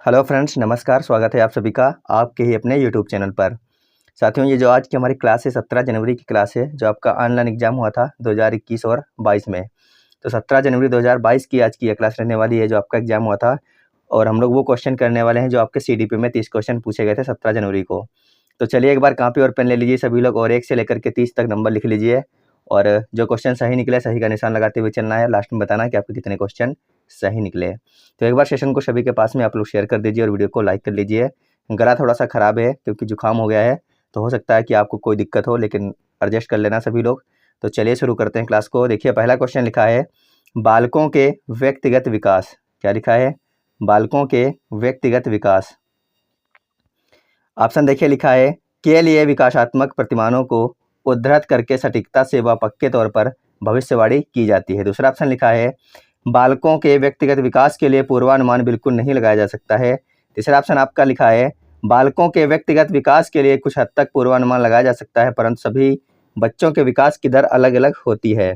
Hello friends, नमस्कार। स्वागत है आप सभी का आपके ही अपने यूट्यूब चैनल पर। साथियों, ये जो आज की हमारी क्लास है 17 जनवरी की क्लास है, जो आपका ऑनलाइन एग्जाम हुआ था 2021 और 22 में। तो 17 जनवरी 2022 की आज की ये क्लास रहने वाली है, जो आपका एग्जाम हुआ था। और हम लोग वो क्वेश्चन करने वाले हैं जो आपके CDP में 30 क्वेश्चन पूछे गए थे 17 जनवरी को। तो चलिए एक बार कॉपी और पेन ले लीजिए सभी लोग, और 1 से लेकर के 30 तक नंबर लिख लीजिए। और जो क्वेश्चन सही निकले, सही का निशान लगाते हुए चलना है। लास्ट में बताना है कि आपके कितने क्वेश्चन सही निकले। तो एक बार सेशन को सभी के पास में आप लोग शेयर कर दीजिए और वीडियो को लाइक कर लीजिए। गला थोड़ा सा ख़राब है क्योंकि जुकाम हो गया है, तो हो सकता है कि आपको कोई दिक्कत हो, लेकिन एडजस्ट कर लेना सभी लोग। तो चलिए शुरू करते हैं क्लास को। देखिए पहला क्वेश्चन लिखा है, बालकों के व्यक्तिगत विकास। क्या लिखा है? बालकों के व्यक्तिगत विकास। ऑप्शन देखिए लिखा है, के लिए विकासात्मक प्रतिमानों को उद्धृत करके सटीकता से व पक्के तौर पर भविष्यवाणी की जाती है। दूसरा ऑप्शन लिखा है, बालकों के व्यक्तिगत विकास के लिए पूर्वानुमान बिल्कुल नहीं लगाया जा सकता है। तीसरा ऑप्शन आपका लिखा है, बालकों के व्यक्तिगत विकास के लिए कुछ हद तक पूर्वानुमान लगाया जा सकता है, परंतु सभी बच्चों के विकास की दर अलग अलग होती है।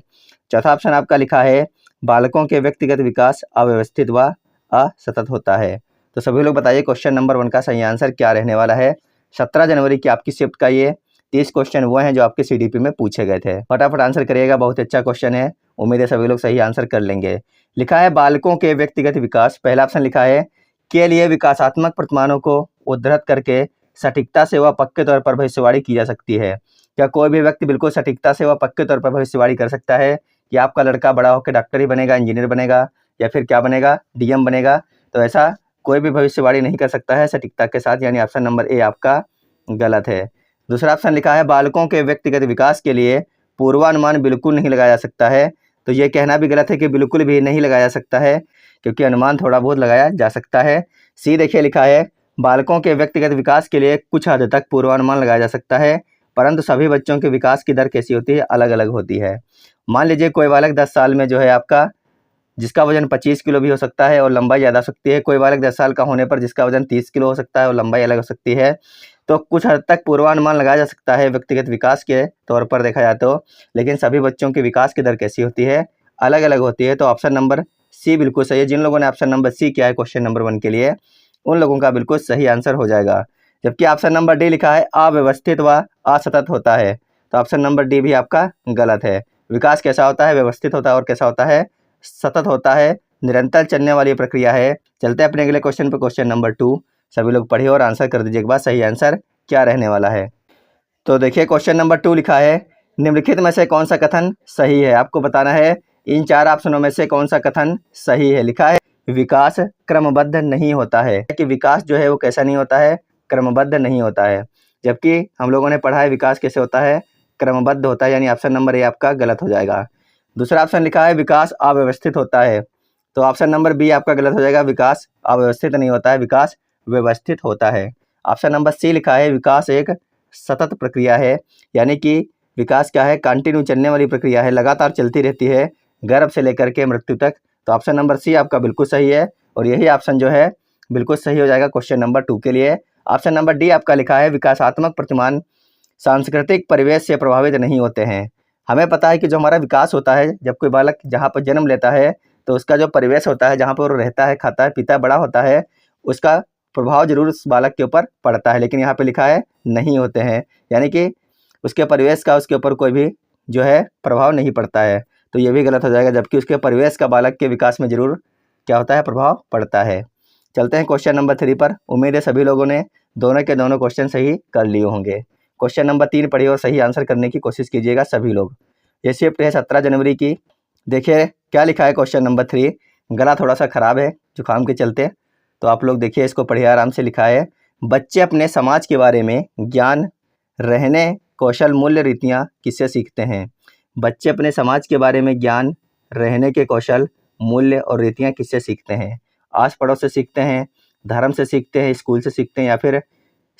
चौथा ऑप्शन आपका लिखा है, बालकों के व्यक्तिगत विकास अव्यवस्थित व असतत होता है। तो सभी लोग बताइए क्वेश्चन नंबर 1 का सही आंसर क्या रहने वाला है। 17 जनवरी की आपकी शिफ्ट का ये 30 क्वेश्चन वो हैं जो आपके CDP में पूछे गए थे। फटाफट आंसर करिएगा, बहुत अच्छा क्वेश्चन है। उम्मीद है सभी लोग सही आंसर कर लेंगे। लिखा है, बालकों के व्यक्तिगत विकास। पहला ऑप्शन लिखा है, के लिए विकासात्मक प्रतिमानों को उद्धृत करके सटीकता से व पक्के तौर पर भविष्यवाणी की जा सकती है। क्या कोई भी व्यक्ति बिल्कुल सटीकता से व पक्के तौर पर भविष्यवाणी कर सकता है कि आपका लड़का बड़ा होकर डॉक्टर ही बनेगा, इंजीनियर बनेगा, या फिर क्या बनेगा, DM बनेगा? तो ऐसा कोई भी भविष्यवाणी नहीं कर सकता है सटीकता के साथ, यानी ऑप्शन नंबर ए आपका गलत है। दूसरा ऑप्शन लिखा है, बालकों के व्यक्तिगत विकास के लिए पूर्वानुमान बिल्कुल नहीं लगाया जा सकता है। तो ये कहना भी गलत है कि बिल्कुल भी नहीं लगाया जा सकता है, क्योंकि अनुमान थोड़ा बहुत लगाया जा सकता है। सी देखिए लिखा है, बालकों के व्यक्तिगत विकास के लिए कुछ हद तक पूर्वानुमान लगाया जा सकता है, परंतु सभी बच्चों के विकास की दर कैसी होती है? अलग अलग होती है। मान लीजिए कोई बालक 10 साल में जो है आपका, जिसका वजन 25 किलो भी हो सकता है और लंबाई ज़्यादा हो सकती है। कोई बालक 10 साल का होने पर जिसका वजन 30 किलो हो सकता है और लंबाई अलग हो सकती है। तो कुछ हद तक पूर्वानुमान लगाया जा सकता है व्यक्तिगत विकास के तौर पर देखा जाए तो, लेकिन सभी बच्चों के विकास की दर कैसी होती है? अलग अलग होती है। तो ऑप्शन नंबर सी बिल्कुल सही है। जिन लोगों ने ऑप्शन नंबर सी किया है क्वेश्चन नंबर 1 के लिए, उन लोगों का बिल्कुल सही आंसर हो जाएगा। जबकि ऑप्शन नंबर डी लिखा है, अव्यवस्थित व असतत होता है। तो ऑप्शन नंबर डी भी आपका गलत है। विकास कैसा होता है? व्यवस्थित होता है। और कैसा होता है? सतत होता है, निरंतर चलने वाली प्रक्रिया है। चलते हैं अपने अगले क्वेश्चन पर, क्वेश्चन नंबर 2। सभी लोग पढ़िए और आंसर कर दीजिए एक बार, सही आंसर क्या रहने वाला है। तो देखिए क्वेश्चन नंबर 2 लिखा है, निम्नलिखित में से कौन सा कथन सही है? आपको बताना है इन 4 ऑप्शनों में से कौन सा कथन सही है। लिखा है, विकास क्रमबद्ध नहीं होता है। कि विकास जो है वो कैसा नहीं होता है? क्रमबद्ध नहीं होता है। जबकि हम लोगों ने पढ़ा है विकास कैसे होता है? क्रमबद्ध होता है, यानी ऑप्शन नंबर ए आपका गलत हो जाएगा। दूसरा ऑप्शन लिखा है, विकास अव्यवस्थित होता है। तो ऑप्शन नंबर बी आपका गलत हो जाएगा। विकास अव्यवस्थित नहीं होता है, विकास व्यवस्थित होता है। ऑप्शन नंबर सी लिखा है, विकास एक सतत प्रक्रिया है। यानी कि विकास क्या है? कंटिन्यू चलने वाली प्रक्रिया है, लगातार चलती रहती है, गर्भ से लेकर के मृत्यु तक। तो ऑप्शन नंबर सी आपका बिल्कुल सही है, और यही ऑप्शन जो है बिल्कुल सही हो जाएगा क्वेश्चन नंबर 2 के लिए। ऑप्शन नंबर डी आपका लिखा है, विकासात्मक प्रतिमान सांस्कृतिक परिवेश से प्रभावित नहीं होते हैं। हमें पता है कि जो हमारा विकास होता है, जब कोई बालक जहाँ पर जन्म लेता है, तो उसका जो परिवेश होता है, जहाँ पर वो रहता है, खाता है, पीता है, बड़ा होता है, उसका प्रभाव जरूर उस बालक के ऊपर पड़ता है। लेकिन यहाँ पे लिखा है नहीं होते हैं, यानी कि उसके परिवेश का उसके ऊपर कोई भी जो है प्रभाव नहीं पड़ता है। तो ये भी गलत हो जाएगा, जबकि उसके परिवेश का बालक के विकास में जरूर क्या होता है? प्रभाव पड़ता है। चलते हैं क्वेश्चन नंबर 3 पर। उम्मीद है सभी लोगों ने दोनों के दोनों क्वेश्चन सही कर लिए होंगे। क्वेश्चन नंबर 3 पढ़िए और सही आंसर करने की कोशिश कीजिएगा सभी लोग। ये शिफ्ट है 17 जनवरी की। देखिए क्या लिखा है क्वेश्चन नंबर 3। गला थोड़ा सा ख़राब है जुकाम के चलते, तो आप लोग देखिए इसको पढ़िए आराम से। लिखा है, बच्चे अपने समाज के बारे में ज्ञान, रहने, कौशल, मूल्य, रीतियाँ किससे सीखते हैं? बच्चे अपने समाज के बारे में ज्ञान, रहने के कौशल, मूल्य और रीतियाँ किससे सीखते हैं? आस पड़ोस से सीखते हैं, धर्म से सीखते हैं, स्कूल से सीखते हैं, या फिर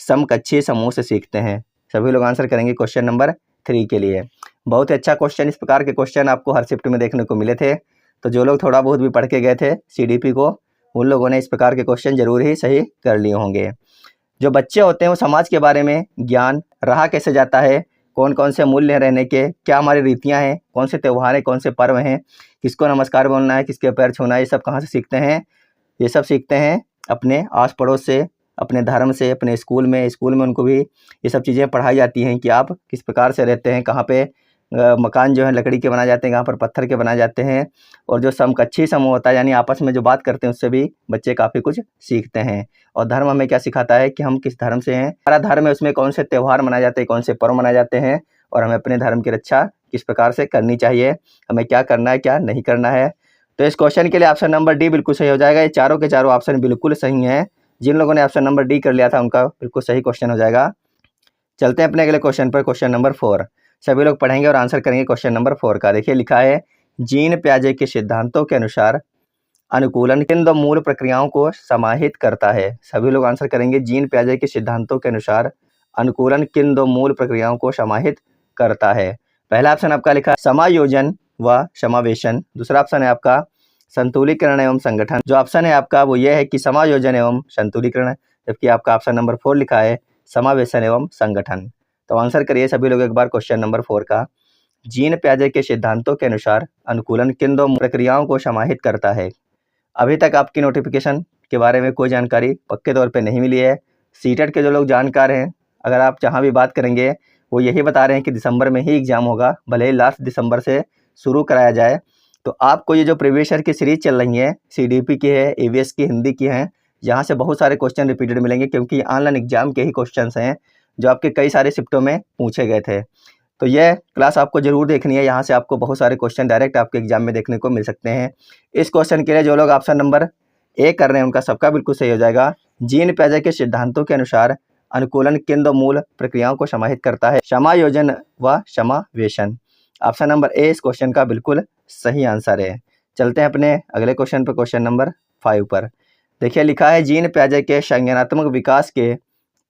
समकक्षीय समूह से सीखते हैं? सभी लोग आंसर करेंगे क्वेश्चन नंबर 3 के लिए। बहुत ही अच्छा क्वेश्चन। इस प्रकार के क्वेश्चन आपको हर शिफ्ट में देखने को मिले थे। तो जो लोग थोड़ा बहुत भी पढ़ के गए थे CDP को, उन लोगों ने इस प्रकार के क्वेश्चन जरूर ही सही कर लिए होंगे। जो बच्चे होते हैं वो समाज के बारे में ज्ञान, रहा कैसे जाता है, कौन कौन से मूल्य हैं रहने के, क्या हमारी रीतियाँ हैं, कौन से त्यौहार हैं, कौन से पर्व हैं, किसको नमस्कार बोलना है, किसके पैर छूना है, ये सब कहाँ से सीखते हैं? ये सब सीखते हैं अपने आस पड़ोस से, अपने धर्म से, अपने स्कूल में उनको भी ये सब चीज़ें पढ़ाई जाती हैं कि आप किस प्रकार से रहते हैं, कहाँ पे मकान जो है लकड़ी के बनाए जाते हैं, कहाँ पर पत्थर के बनाए जाते हैं। और जो समकक्षी समूह होता है यानी आपस में जो बात करते हैं उससे भी बच्चे काफ़ी कुछ सीखते हैं। और धर्म हमें क्या सिखाता है कि हम किस धर्म से हैं, हमारा धर्म है उसमें कौन से त्यौहार मनाए जाते हैं, कौन से पर्व मनाए जाते हैं, और हमें अपने धर्म की रक्षा किस प्रकार से करनी चाहिए, हमें क्या करना है क्या नहीं करना है। तो इस क्वेश्चन के लिए ऑप्शन नंबर डी बिल्कुल सही हो जाएगा। ये चारों के चारों ऑप्शन बिल्कुल सही हैं। जिन लोगों ने ऑप्शन नंबर डी कर लिया था उनका बिल्कुल सही क्वेश्चन हो जाएगा। चलते हैं अपने अगले क्वेश्चन पर, क्वेश्चन नंबर 4 सभी लोग पढ़ेंगे और आंसर करेंगे क्वेश्चन नंबर 4 का। देखिए लिखा है, जीन पियाजे के सिद्धांतों के अनुसार अनुकूलन किन दो मूल प्रक्रियाओं को समाहित करता है। सभी लोग आंसर करेंगे, जीन पियाजे के सिद्धांतों के अनुसार अनुकूलन किन दो मूल प्रक्रियाओं को समाहित करता है। पहला ऑप्शन आपका लिखा है समायोजन व समावेशन, दूसरा ऑप्शन है आपका संतुलीकरण एवं संगठन। जो ऑप्शन है आपका वो ये है कि समायोजन एवं संतुलीकरण, जबकि आपका ऑप्शन नंबर 4 लिखा है समावेशन एवं संगठन। तो आंसर करिए सभी लोग एक बार क्वेश्चन नंबर 4 का। जीन पियाजे के सिद्धांतों के अनुसार अनुकूलन किन दो प्रक्रियाओं को समाहित करता है। अभी तक आपकी नोटिफिकेशन के बारे में कोई जानकारी पक्के तौर पे नहीं मिली है। सीटेट के जो लोग जानकार हैं, अगर आप जहाँ भी बात करेंगे वो यही बता रहे हैं कि दिसंबर में ही एग्ज़ाम होगा, भले ही लास्ट दिसंबर से शुरू कराया जाए। तो आपको ये जो प्रीवियस ईयर की सीरीज़ चल रही है, CDP की है, EVS की, हिंदी की हैं, यहाँ से बहुत सारे क्वेश्चन रिपीटेड मिलेंगे क्योंकि ऑनलाइन एग्जाम के ही क्वेश्चंस हैं जो आपके कई सारे शिफ्टों में पूछे गए थे। तो यह क्लास आपको जरूर देखनी है, यहाँ से आपको बहुत सारे क्वेश्चन डायरेक्ट आपके एग्जाम में देखने को मिल सकते हैं। इस क्वेश्चन के लिए जो लोग ऑप्शन नंबर ए कर रहे हैं उनका सबका बिल्कुल सही हो जाएगा। जीन पियाजे के सिद्धांतों के अनुसार अनुकूलन किन दो मूल प्रक्रियाओं को समाहित करता है, समायोजन व समावेशन। ऑप्शन नंबर ए इस क्वेश्चन का बिल्कुल सही आंसर है। चलते हैं अपने अगले क्वेश्चन पर, क्वेश्चन नंबर 5 पर। देखिए लिखा है, जीन पियाजे के संज्ञानात्मक विकास के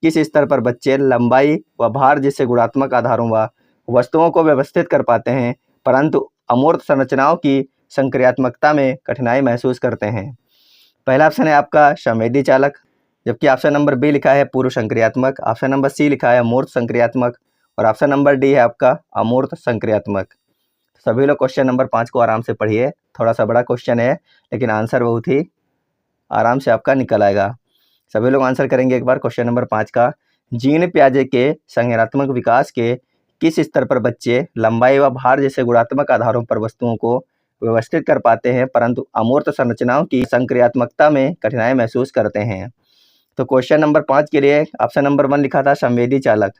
किस स्तर पर बच्चे लंबाई व भार जैसे गुणात्मक आधारों व वस्तुओं को व्यवस्थित कर पाते हैं, परंतु अमूर्त संरचनाओं की संक्रियात्मकता में कठिनाई महसूस करते हैं। पहला ऑप्शन है आपका संवेदी चालक, जबकि ऑप्शन नंबर बी लिखा है पूर्व संक्रियात्मक, ऑप्शन नंबर सी लिखा है मूर्त संक्रियात्मक, और ऑप्शन नंबर डी है आपका अमूर्त संक्रियात्मक। सभी लोग क्वेश्चन नंबर 5 को आराम से पढ़िए, थोड़ा सा बड़ा क्वेश्चन है लेकिन आंसर बहुत ही आराम से आपका निकल आएगा। सभी लोग आंसर करेंगे एक बार क्वेश्चन नंबर 5 का। जीन पियाजे के संज्ञानात्मक विकास के किस स्तर पर बच्चे लंबाई व भार जैसे गुणात्मक आधारों पर वस्तुओं को व्यवस्थित कर पाते हैं, परंतु अमूर्त संरचनाओं की संक्रियात्मकता में कठिनाई महसूस करते हैं। तो क्वेश्चन नंबर 5 के लिए ऑप्शन नंबर 1 लिखा था संवेदी चालक,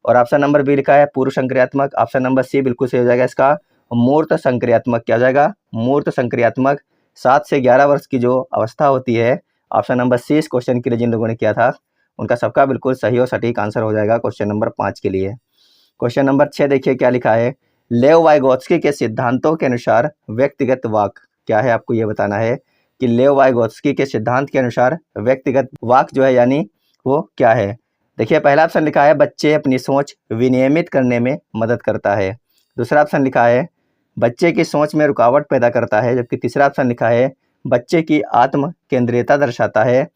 और ऑप्शन नंबर बी लिखा है पूर्व संक्रियात्मक, ऑप्शन नंबर सी बिल्कुल सही हो जाएगा इसका मूर्त संक्रियात्मक। क्या हो जाएगा? मूर्त संक्रियात्मक। 7 से 11 वर्ष की जो अवस्था होती है, ऑप्शन नंबर सी इस क्वेश्चन के लिए जिन लोगों ने किया था उनका सबका बिल्कुल सही और सटीक आंसर हो जाएगा क्वेश्चन नंबर 5 के लिए। क्वेश्चन नंबर 6 देखिए क्या लिखा है, लेव वाइगोत्स्की के सिद्धांतों के अनुसार व्यक्तिगत वाक। क्या है आपको ये बताना है कि लेव वाइगोत्स्की के सिद्धांत के अनुसार व्यक्तिगत वाक जो है यानी वो क्या है। देखिए पहला ऑप्शन लिखा है बच्चे अपनी सोच विनियमित करने में मदद करता है, दूसरा ऑप्शन लिखा है बच्चे की सोच में रुकावट पैदा करता है, जबकि तीसरा ऑप्शन लिखा है बच्चे की आत्म केंद्रीयता दर्शाता है,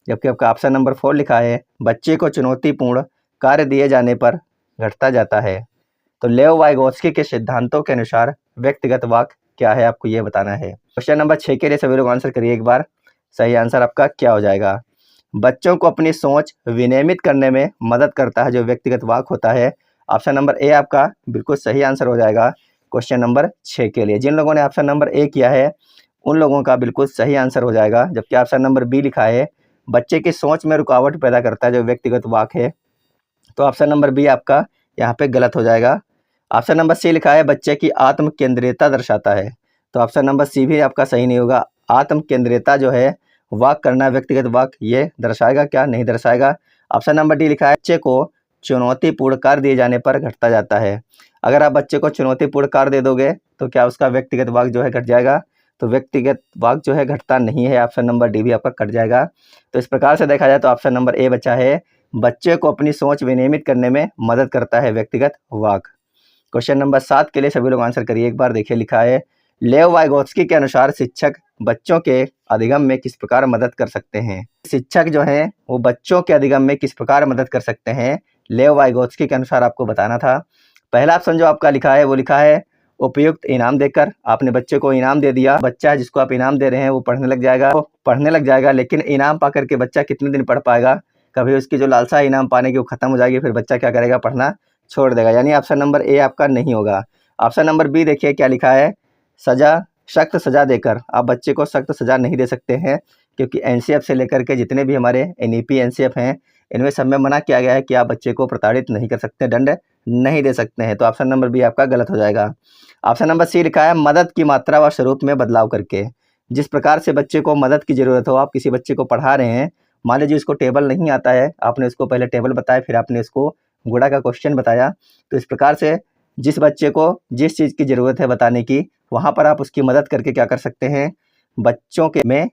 जबकि आपका ऑप्शन नंबर 4 लिखा है बच्चे को चुनौतीपूर्ण कार्य दिए जाने पर घटता जाता है। तो लेव वाइगोत्स्की के सिद्धांतों के अनुसार व्यक्तिगत वाक क्या है आपको ये बताना है। क्वेश्चन नंबर 6 के लिए सभी लोग आंसर करिए एक बार, सही आंसर आपका क्या हो जाएगा। बच्चों को अपनी सोच विनियमित करने में मदद करता है जो व्यक्तिगत वाक होता है, ऑप्शन नंबर ए आपका बिल्कुल सही आंसर हो जाएगा क्वेश्चन नंबर 6 के लिए। जिन लोगों ने ऑप्शन नंबर ए किया है उन लोगों का बिल्कुल सही आंसर हो जाएगा, जबकि ऑप्शन नंबर बी लिखा है बच्चे की सोच में रुकावट पैदा करता है जो व्यक्तिगत वाक है, तो ऑप्शन नंबर बी आपका यहाँ पे गलत हो जाएगा। ऑप्शन नंबर सी लिखा है बच्चे की आत्म केंद्रीयता दर्शाता है, तो ऑप्शन नंबर सी भी आपका सही नहीं होगा। आत्म केंद्रीयता जो है वाक करना व्यक्तिगत वाक ये दर्शाएगा क्या? नहीं दर्शाएगा। ऑप्शन नंबर डी लिखा है बच्चे को चुनौतीपूर्ण कार्य दिए जाने पर घटता जाता है। अगर आप बच्चे को चुनौतीपूर्ण कार्य दे दोगे तो क्या उसका व्यक्तिगत वाक जो है घट जाएगा? तो व्यक्तिगत वाक जो है घटता नहीं है, ऑप्शन नंबर डी भी आपका कट जाएगा। तो इस प्रकार से देखा जाए तो ऑप्शन नंबर ए बचा है बच्चे को अपनी सोच विनियमित करने में मदद करता है व्यक्तिगत वाक। क्वेश्चन नंबर 7 के लिए सभी लोग आंसर करिए एक बार। देखिए लिखा है लेव वाइगोत्स्की के अनुसार शिक्षक बच्चों के अधिगम में किस प्रकार मदद कर सकते हैं। शिक्षक जो है वो बच्चों के अधिगम में किस प्रकार मदद कर सकते हैं, लेव वाइगोत्स्की के अनुसार आपको बताना था। पहला ऑप्शन जो आपका लिखा है वो लिखा है उपयुक्त इनाम देकर। आपने बच्चे को इनाम दे दिया, बच्चा है जिसको आप इनाम दे रहे हैं वो पढ़ने लग जाएगा, लेकिन इनाम पा करके बच्चा कितने दिन पढ़ पाएगा? कभी उसकी जो लालसा है इनाम पाने की वो खत्म हो जाएगी, फिर बच्चा क्या करेगा? पढ़ना छोड़ देगा। यानी ऑप्शन नंबर ए आपका नहीं होगा। ऑप्शन नंबर बी देखिए क्या लिखा है, सख्त सज़ा देकर। आप बच्चे को सख्त सज़ा नहीं दे सकते हैं, क्योंकि एनसीएफ से लेकर के जितने भी हमारे एनईपी एनसीएफ हैं, इनमें सब में मना किया गया है कि आप बच्चे को प्रताड़ित नहीं कर सकते, दंड नहीं दे सकते हैं। तो ऑप्शन नंबर बी आपका गलत हो जाएगा। ऑप्शन नंबर सी लिखा है, मदद की मात्रा व स्वरूप में बदलाव करके। जिस प्रकार से बच्चे को मदद की ज़रूरत हो, आप किसी बच्चे को पढ़ा रहे हैं, मान लीजिए उसको टेबल नहीं आता है, आपने उसको पहले टेबल बताया, फिर आपने उसको गुणा का क्वेश्चन बताया। तो इस प्रकार से जिस बच्चे को जिस चीज़ की ज़रूरत है बताने की, वहाँ पर आप उसकी मदद करके क्या कर सकते हैं? बच्चों के में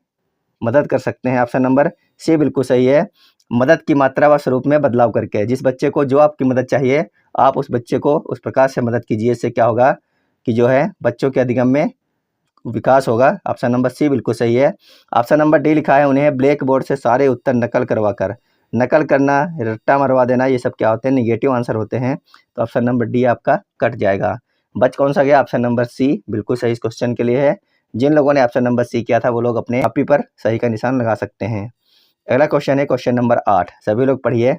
मदद कर सकते हैं। ऑप्शन नंबर सी बिल्कुल सही है, मदद की मात्रा व स्वरूप में बदलाव करके। जिस बच्चे को जो आपकी मदद चाहिए, आप उस बच्चे को उस प्रकार से मदद कीजिए। इससे क्या होगा कि जो है बच्चों के अधिगम में विकास होगा। ऑप्शन नंबर सी बिल्कुल सही है। ऑप्शन नंबर डी लिखा है, उन्हें ब्लैक बोर्ड से सारे उत्तर नकल करवा कर। नकल करना, रट्टा मरवा देना, ये सब क्या होते हैं? निगेटिव आंसर होते हैं। तो ऑप्शन नंबर डी आपका कट जाएगा। बच कौन सा गया? ऑप्शन नंबर सी बिल्कुल सही इस क्वेश्चन के लिए है। जिन लोगों ने ऑप्शन नंबर सी किया था वो लोग अपने कॉपी पर सही का निशान लगा सकते हैं। अगला क्वेश्चन है क्वेश्चन नंबर 8। सभी लोग पढ़िए,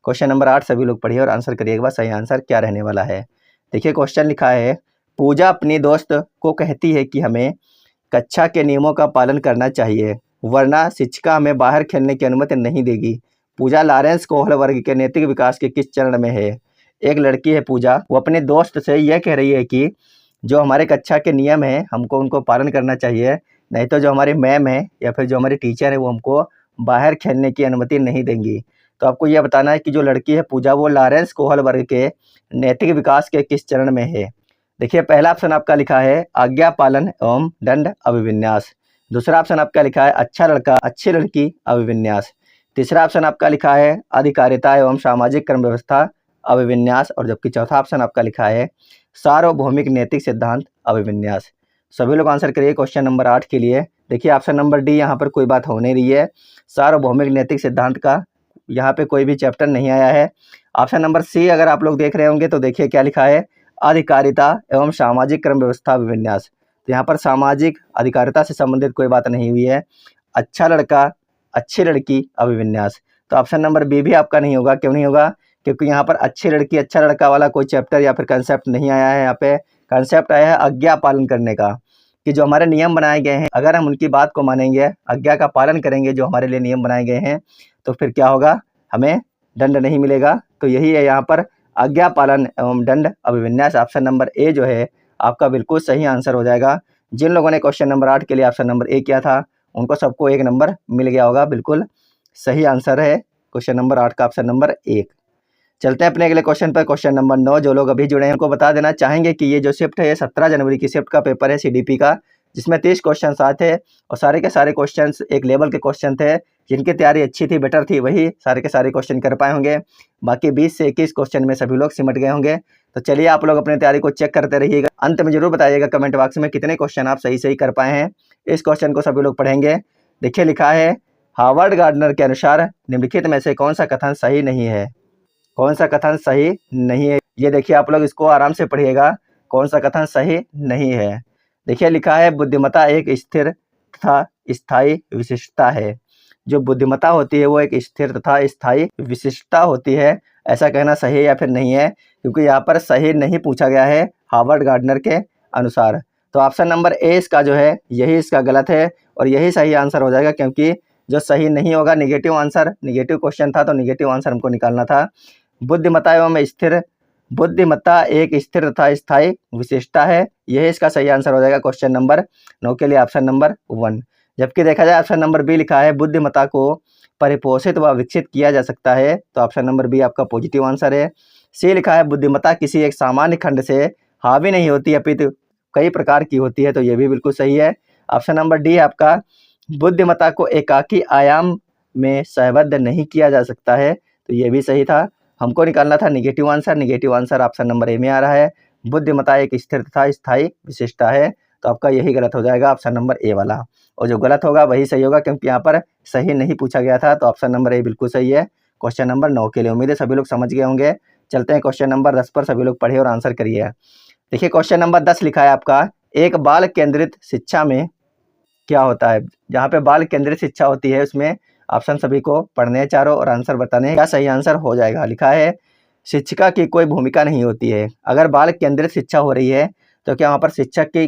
क्वेश्चन नंबर 8 सभी लोग पढ़िए और आंसर करिएगा सही आंसर क्या रहने वाला है। देखिए क्वेश्चन लिखा है, पूजा अपनी दोस्त को कहती है कि हमें कक्षा के नियमों का पालन करना चाहिए, वरना शिक्षिका हमें बाहर खेलने की अनुमति नहीं देगी। पूजा लॉरेंस कोहल वर्ग के नैतिक विकास के किस चरण में है? एक लड़की है पूजा, वो अपने दोस्त से यह कह रही है कि जो हमारे कक्षा के नियम हैं हमको उनको पालन करना चाहिए, नहीं तो जो हमारी मैम है या फिर जो हमारी टीचर है वो हमको बाहर खेलने की अनुमति नहीं देंगी। तो आपको यह बताना है कि जो लड़की है पूजा वो लॉरेंस कोहल वर्ग के नैतिक विकास के किस चरण में है? देखिए पहला ऑप्शन आपका लिखा है आज्ञा पालन एवं दंड अभिविन्यास। दूसरा ऑप्शन आपका लिखा है अच्छा लड़का अच्छी लड़की अभिविन्यास। तीसरा ऑप्शन आपका लिखा है अधिकारिता एवं सामाजिक क्रम व्यवस्था अभिविन्यास। और जबकि चौथा ऑप्शन आपका लिखा है सार्वभौमिक नैतिक सिद्धांत अभिविन्यास। सभी लोग आंसर करिए क्वेश्चन नंबर 8 के लिए। देखिए ऑप्शन नंबर डी यहाँ पर कोई बात हो नहीं रही है, सार्वभौमिक नैतिक सिद्धांत का यहाँ पे कोई भी चैप्टर नहीं आया है। ऑप्शन नंबर सी अगर आप लोग देख रहे होंगे तो देखिए क्या लिखा है, अधिकारिता एवं सामाजिक क्रम व्यवस्था अभिविन्यास। तो यहाँ पर सामाजिक अधिकारिता से संबंधित कोई बात नहीं हुई है। अच्छा लड़का अच्छी लड़की अभिविन्यास। तो ऑप्शन नंबर बी भी आपका नहीं होगा। क्यों नहीं होगा? क्योंकि यहाँ पर अच्छी लड़की अच्छा लड़का वाला कोई चैप्टर या फिर कंसेप्ट नहीं आया है। यहाँ पे कंसेप्ट आया है आज्ञा पालन करने का, कि जो हमारे नियम बनाए गए हैं अगर हम उनकी बात को मानेंगे, आज्ञा का पालन करेंगे, जो हमारे लिए नियम बनाए गए हैं, तो फिर क्या होगा? हमें दंड नहीं मिलेगा। तो यही है यहाँ पर आज्ञा पालन एवं दंड अभिविन्यास। ऑप्शन नंबर ए जो है आपका बिल्कुल सही आंसर हो जाएगा। जिन लोगों ने क्वेश्चन नंबर 8 के लिए ऑप्शन नंबर ए किया था उनको सबको 1 नंबर मिल गया होगा। बिल्कुल सही आंसर है क्वेश्चन नंबर 8 का ऑप्शन नंबर 1। चलते हैं अपने अगले क्वेश्चन पर, क्वेश्चन नंबर 9। जो लोग अभी जुड़े हैं उनको बता देना चाहेंगे कि ये जो शिफ्ट है ये 17 जनवरी की शिफ्ट का पेपर है सीडीपी का, जिसमें 30 क्वेश्चन आए थे और सारे के सारे क्वेश्चन एक लेवल के क्वेश्चन थे। जिनकी तैयारी अच्छी थी बेटर थी वही सारे के सारे क्वेश्चन कर पाए होंगे, बाकी 20 से 21 क्वेश्चन में सभी लोग सिमट गए होंगे। तो चलिए आप लोग अपनी तैयारी को चेक करते रहिएगा, अंत में जरूर बताइएगा कमेंट बॉक्स में कितने क्वेश्चन आप सही सही कर पाए हैं। इस क्वेश्चन को सभी लोग पढ़ेंगे। देखिए लिखा है, हार्वर्ड गार्डनर के अनुसार निम्नलिखित में से कौन सा कथन सही नहीं है? कौन सा कथन सही नहीं है? ये देखिए आप लोग इसको आराम से पढ़िएगा, कौन सा कथन सही नहीं है। देखिए लिखा है, बुद्धिमत्ता एक स्थिर तथा स्थायी विशिष्टता है। जो बुद्धिमत्ता होती है वो एक स्थिर तथा स्थायी विशिष्टता होती है। ऐसा कहना सही है या फिर नहीं है? क्योंकि यहाँ पर सही नहीं पूछा गया है हार्वर्ड गार्डनर के अनुसार। तो ऑप्शन नंबर ए इसका जो है यही इसका गलत है और यही सही आंसर हो जाएगा, क्योंकि जो सही नहीं होगा निगेटिव आंसर, निगेटिव क्वेश्चन था तो निगेटिव आंसर हमको निकालना था। बुद्धिमत्ता एवं स्थिर, बुद्धिमत्ता एक स्थिर तथा स्थायी विशेषता है, यही इसका सही आंसर हो जाएगा क्वेश्चन नंबर 9 के लिए ऑप्शन नंबर 1। जबकि देखा जाए ऑप्शन नंबर बी लिखा है, बुद्धिमत्ता को परिपोषित व विकसित किया जा सकता है, तो ऑप्शन नंबर बी आपका पॉजिटिव आंसर है। सी लिखा है, बुद्धिमत्ता किसी एक सामान्य खंड से हावी नहीं होती अपितु कई प्रकार की होती है, तो ये भी बिल्कुल सही है। ऑप्शन नंबर डी आपका, बुद्धिमत्ता को एकाकी आयाम में सहबद्ध नहीं किया जा सकता है, तो ये भी सही था। हमको निकालना था negative answer, negative answer option number A में आ रहा है। बुद्धिमत्ता एक स्थिर तथा स्थायी विशिष्टता है, तो आपका यही गलत हो जाएगा ऑप्शन नंबर ए वाला, और जो गलत होगा वही सही होगा, क्योंकि यहाँ पर सही नहीं पूछा गया था। तो ऑप्शन नंबर ए बिल्कुल सही है क्वेश्चन नंबर 9 के लिए। उम्मीद है सभी लोग समझ गए होंगे। चलते हैं क्वेश्चन नंबर 10 पर, सभी लोग पढ़िए और आंसर करिए। देखिए क्वेश्चन नंबर 10 लिखा है आपका, एक बाल केंद्रित शिक्षा में क्या होता है। जहाँ पे बाल केंद्रित शिक्षा होती है उसमें ऑप्शन सभी को पढ़ने हैं चारों और आंसर बताने हैं। क्या सही आंसर हो जाएगा। लिखा है शिक्षिका की कोई भूमिका नहीं होती है। अगर बाल केंद्रित शिक्षा हो रही है तो क्या वहाँ पर शिक्षक की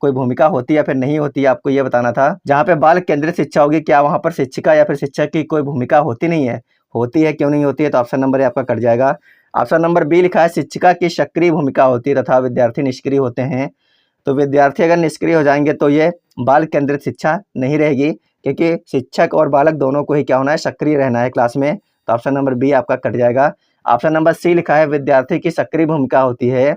कोई भूमिका होती है या फिर नहीं होती है, आपको ये बताना था। जहाँ पे बाल केंद्रित शिक्षा होगी क्या वहाँ पर शिक्षिका या फिर शिक्षक की कोई भूमिका होती नहीं है, होती है, क्यों नहीं होती है, तो ऑप्शन नंबर आपका कट जाएगा। ऑप्शन नंबर बी लिखा है शिक्षिका की सक्रिय भूमिका होती है तथा विद्यार्थी निष्क्रिय होते हैं। तो विद्यार्थी अगर निष्क्रिय हो जाएंगे तो ये बाल केंद्रित शिक्षा नहीं रहेगी, क्योंकि शिक्षक और बालक दोनों को ही क्या होना है, सक्रिय रहना है क्लास में। तो ऑप्शन नंबर बी आपका कट जाएगा। ऑप्शन नंबर सी लिखा है विद्यार्थी की सक्रिय भूमिका होती है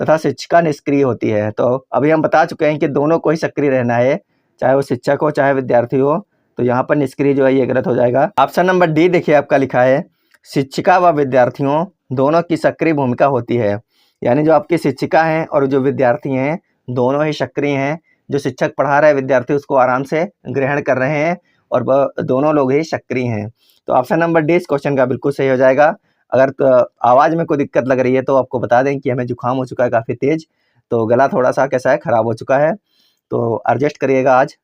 तथा शिक्षिका निष्क्रिय होती है। तो अभी हम बता चुके हैं कि दोनों को ही सक्रिय रहना है, चाहे वो शिक्षक हो चाहे विद्यार्थी हो। तो यहाँ पर निष्क्रिय जो है ये गलत हो जाएगा। ऑप्शन नंबर डी देखिए आपका लिखा है शिक्षिका व विद्यार्थियों दोनों की सक्रिय भूमिका होती है। यानी जो आपकी शिक्षिका हैं और जो विद्यार्थी हैं दोनों ही सक्रिय हैं। जो शिक्षक पढ़ा रहा है विद्यार्थी उसको आराम से ग्रहण कर रहे हैं और वह दोनों लोग ही सक्रिय हैं। तो ऑप्शन नंबर डी इस क्वेश्चन का बिल्कुल सही हो जाएगा। अगर तो आवाज़ में कोई दिक्कत लग रही है तो आपको बता दें कि हमें जुकाम हो चुका है काफ़ी तेज़, तो गला थोड़ा सा कैसा है, ख़राब हो चुका है, तो एडजस्ट करिएगा आज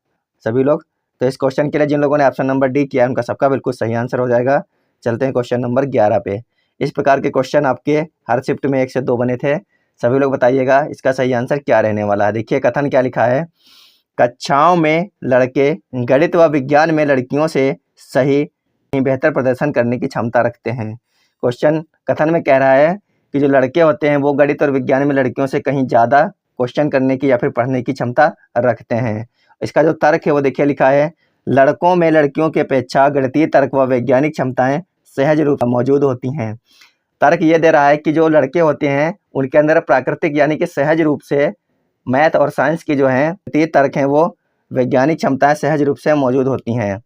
सभी लोग। तो इस क्वेश्चन के लिए जिन लोगों ने ऑप्शन नंबर डी किया है उनका सबका बिल्कुल सही आंसर हो जाएगा। चलते हैं क्वेश्चन नंबर 11 पे। इस प्रकार के क्वेश्चन आपके हर शिफ्ट में 1 से 2 बने थे। सभी लोग बताइएगा इसका सही आंसर क्या रहने वाला है। देखिए कथन क्या लिखा है, कक्षाओं में लड़के गणित व विज्ञान में लड़कियों से सही बेहतर प्रदर्शन करने की क्षमता रखते हैं। क्वेश्चन कथन में कह रहा है कि जो लड़के होते हैं वो गणित और विज्ञान में लड़कियों से कहीं ज़्यादा क्वेश्चन करने की या फिर पढ़ने की क्षमता रखते हैं। इसका जो तर्क है वो देखिए लिखा है, लड़कों में लड़कियों की अपेक्षा गणितीय तर्क व वैज्ञानिक क्षमताएं सहज रूप से मौजूद होती हैं। तर्क ये दे रहा है कि जो लड़के होते हैं उनके अंदर प्राकृतिक यानी कि सहज रूप से मैथ और साइंस की जो हैं गणितीय तर्क हैं वो वैज्ञानिक क्षमताएं सहज रूप से मौजूद होती हैं।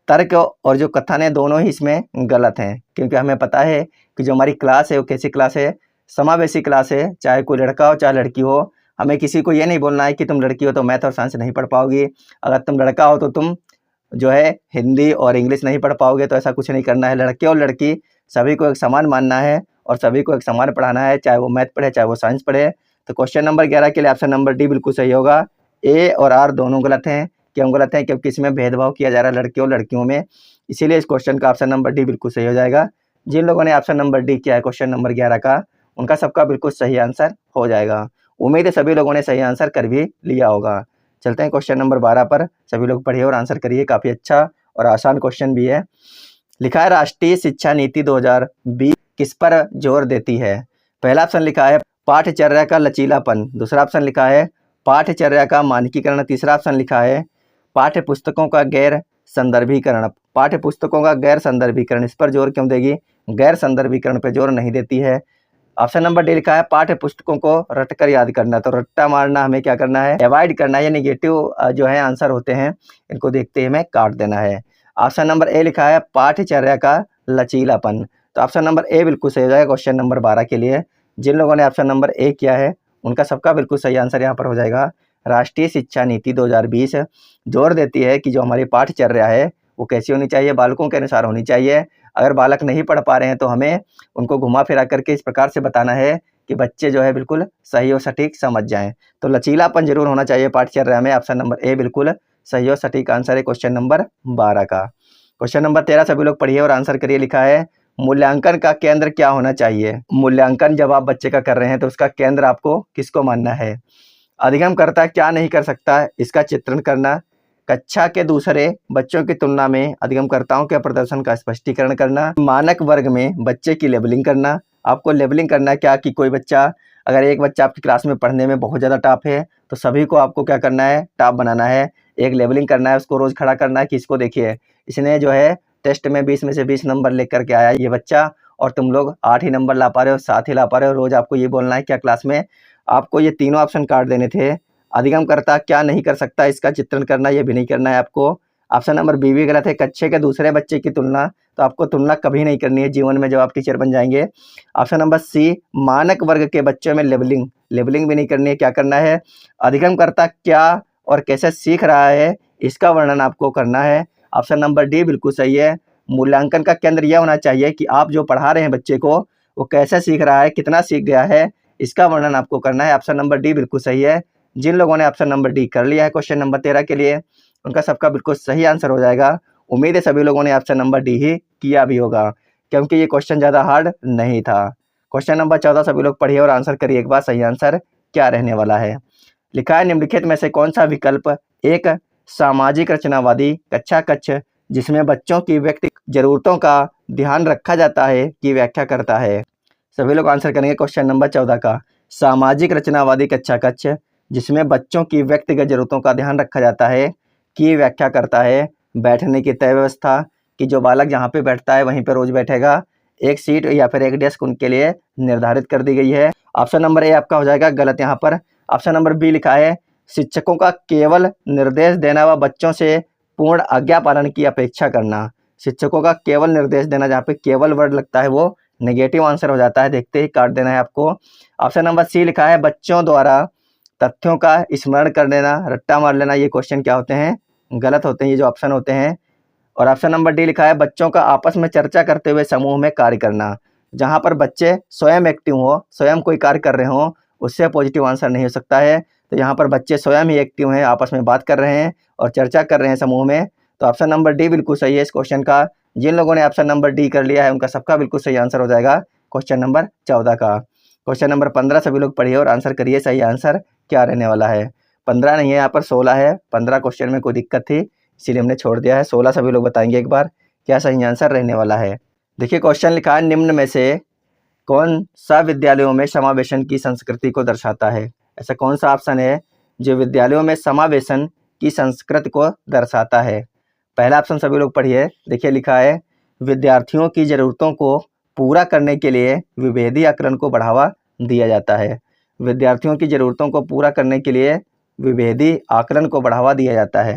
तर्क और जो कथन है दोनों ही इसमें गलत हैं, क्योंकि हमें पता है कि जो हमारी क्लास है वो कैसी क्लास है, समावेशी क्लास है। चाहे कोई लड़का हो चाहे लड़की हो, हमें किसी को ये नहीं बोलना है कि तुम लड़की हो तो मैथ और साइंस नहीं पढ़ पाओगी, अगर तुम लड़का हो तो तुम जो है हिंदी और इंग्लिश नहीं पढ़ पाओगे। तो ऐसा कुछ नहीं करना है। लड़के और लड़की सभी को एक समान मानना है और सभी को एक समान पढ़ाना है, चाहे वो मैथ पढ़े चाहे वो साइंस पढ़े। तो क्वेश्चन नंबर 11 के लिए ऑप्शन नंबर डी बिल्कुल सही होगा। ए और आर दोनों गलत हैं। क्यों गलत है, क्योंकि इसमें भेदभाव किया जा रहा है लड़के और लड़कियों में, इसीलिए इस क्वेश्चन का ऑप्शन नंबर डी बिल्कुल सही हो जाएगा। जिन लोगों ने ऑप्शन नंबर डी किया है क्वेश्चन नंबर 11 का, उनका सबका बिल्कुल सही आंसर हो जाएगा। उम्मीद है सभी लोगों ने सही आंसर कर भी लिया होगा। चलते हैं क्वेश्चन नंबर 12 पर। सभी लोग पढ़िए और आंसर करिए, काफ़ी अच्छा और आसान क्वेश्चन भी है। लिखा है राष्ट्रीय शिक्षा नीति 2020 किस पर जोर देती है। पहला ऑप्शन लिखा है पाठ्यचर्या का लचीलापन, दूसरा ऑप्शन लिखा है पाठ्यचर्या का मानकीकरण, तीसरा ऑप्शन लिखा है पाठ्य पुस्तकों का गैर संदर्भीकरण। पाठ्य पुस्तकों का गैर संदर्भीकरण, इस पर जोर क्यों देगी, गैर संदर्भीकरण पर जोर नहीं देती है। ऑप्शन नंबर डी लिखा है पाठ्य पुस्तकों को रटकर याद करना, तो रट्टा मारना हमें क्या करना है, अवॉइड करना है। ये नेगेटिव जो है आंसर होते हैं, इनको देखते ही हमें काट देना है। ऑप्शन नंबर ए लिखा है पाठ्यचर्या का लचीलापन, तो ऑप्शन नंबर ए बिल्कुल सही हो जाएगा क्वेश्चन नंबर 12 के लिए। जिन लोगों ने ऑप्शन नंबर ए किया है उनका सबका बिल्कुल सही आंसर यहाँ पर हो जाएगा। राष्ट्रीय शिक्षा नीति 2020 जोर देती है कि जो हमारी पाठ्यचर्या है वो कैसी होनी चाहिए, बालकों के अनुसार होनी चाहिए। अगर बालक नहीं पढ़ पा रहे हैं तो हमें उनको घुमा फिरा करके इस प्रकार से बताना है कि बच्चे जो है बिल्कुल सही और सटीक समझ जाएं। तो लचीलापन जरूर होना चाहिए पाठ्यचर्या में। ऑप्शन नंबर ए बिल्कुल सही और सटीक आंसर है क्वेश्चन नंबर 12 का। क्वेश्चन नंबर 13 सभी लोग पढ़िए और आंसर करिए। लिखा है मूल्यांकन का केंद्र क्या होना चाहिए। मूल्यांकन जब आप बच्चे का कर रहे हैं तो उसका केंद्र आपको किसको मानना है। अधिगमकर्ता क्या नहीं कर सकता, इसका चित्रण करना। कक्षा के दूसरे बच्चों की तुलना में अधिगमकर्ताओं के प्रदर्शन का स्पष्टीकरण करना। मानक वर्ग में बच्चे की लेबलिंग करना। आपको लेबलिंग करना है क्या कि कोई बच्चा, अगर एक बच्चा आपकी क्लास में पढ़ने में बहुत ज़्यादा टॉप है तो सभी को आपको क्या करना है, टॉप बनाना है। एक लेबलिंग करना है, उसको रोज़ खड़ा करना है कि इसको देखिए इसने जो है टेस्ट में 20 में से 20 नंबर लेकर के आया ये बच्चा, और तुम लोग 8 ही नंबर ला पा रहे हो, 7 ही ला पा रहे हो। रोज़ आपको ये बोलना है क्या क्लास में। आपको ये तीनों ऑप्शन काट देने थे। अधिगमकर्ता क्या नहीं कर सकता, इसका चित्रण करना, ये भी नहीं करना है आपको। ऑप्शन नंबर बी भी गलत है, कक्षा के दूसरे बच्चे की तुलना, तो आपको तुलना कभी नहीं करनी है जीवन में जब आप टीचर बन जाएंगे। ऑप्शन नंबर सी मानक वर्ग के बच्चों में लेबलिंग भी नहीं करनी है। क्या करना है, अधिगमकर्ता क्या और कैसे सीख रहा है इसका वर्णन आपको करना है। ऑप्शन नंबर डी बिल्कुल सही है। मूल्यांकन का केंद्र यह होना चाहिए कि आप जो पढ़ा रहे हैं बच्चे को वो कैसे सीख रहा है, कितना सीख गया है, इसका वर्णन आपको करना है। ऑप्शन नंबर डी बिल्कुल सही है। जिन लोगों ने ऑप्शन नंबर डी कर लिया है क्वेश्चन नंबर 13 के लिए, उनका सबका बिल्कुल सही आंसर हो जाएगा। उम्मीद है सभी लोगों ने ऑप्शन नंबर डी ही किया भी होगा, क्योंकि ये क्वेश्चन ज़्यादा हार्ड नहीं था। क्वेश्चन नंबर 14 सभी लोग पढ़िए और आंसर करिए एक बार, सही आंसर क्या रहने वाला है। लिखा है, निम्नलिखित में से कौन सा विकल्प एक सामाजिक रचनावादी कक्षा कक्ष जिसमें बच्चों की व्यक्तिगत जरूरतों का ध्यान रखा जाता है की व्याख्या करता है। सभी लोग आंसर करेंगे क्वेश्चन नंबर 14 का। सामाजिक रचनावादी कक्षा कक्ष जिसमें बच्चों की व्यक्तिगत जरूरतों का ध्यान रखा जाता है की व्याख्या करता है। बैठने की तय व्यवस्था कि जो बालक जहाँ पे बैठता है वहीं पे रोज बैठेगा। एक सीट या फिर एक डेस्क उनके लिए निर्धारित कर दी गई है। ऑप्शन नंबर ए आपका हो जाएगा गलत यहाँ पर। ऑप्शन नंबर बी लिखा है, शिक्षकों का केवल निर्देश देना व बच्चों से पूर्ण आज्ञा पालन की अपेक्षा करना। शिक्षकों का केवल निर्देश देना, जहाँ पे केवल वर्ड लगता है वो नेगेटिव आंसर हो जाता है, देखते ही काट देना है आपको। ऑप्शन नंबर सी लिखा है, बच्चों द्वारा तथ्यों का स्मरण कर लेना, रट्टा मार लेना। ये क्वेश्चन क्या होते हैं, गलत होते हैं ये जो ऑप्शन होते हैं। और ऑप्शन नंबर डी लिखा है, बच्चों का आपस में चर्चा करते हुए समूह में कार्य करना। जहाँ पर बच्चे स्वयं एक्टिव हो, स्वयं कोई कार्य कर रहे हो, उससे पॉजिटिव आंसर नहीं हो सकता है। तो यहाँ पर बच्चे स्वयं ही एक्टिव हैं, आपस में बात कर रहे हैं और चर्चा कर रहे हैं समूह में। तो ऑप्शन नंबर डी बिल्कुल सही है इस क्वेश्चन का। जिन लोगों ने ऑप्शन नंबर डी कर लिया है उनका सबका बिल्कुल सही आंसर हो जाएगा क्वेश्चन नंबर 14 का। क्वेश्चन नंबर 15 सभी लोग पढ़िए और आंसर करिए, सही आंसर क्या रहने वाला है। 15 नहीं है, यहाँ पर 16 है। 15 क्वेश्चन में कोई दिक्कत थी इसीलिए हमने छोड़ दिया है। 16 सभी लोग बताएंगे एक बार क्या सही आंसर रहने वाला है। देखिए क्वेश्चन लिखा है, निम्न में से कौन सा विद्यालयों में समावेशन की संस्कृति को दर्शाता है। ऐसा कौन सा ऑप्शन है जो विद्यालयों में समावेशन की संस्कृति को दर्शाता है। पहला ऑप्शन सभी लोग पढ़िए। देखिए लिखा है, विद्यार्थियों की ज़रूरतों को पूरा करने के लिए विभेदी आकलन को बढ़ावा दिया जाता है। विद्यार्थियों की ज़रूरतों को पूरा करने के लिए विभेदी आकलन को बढ़ावा दिया जाता है।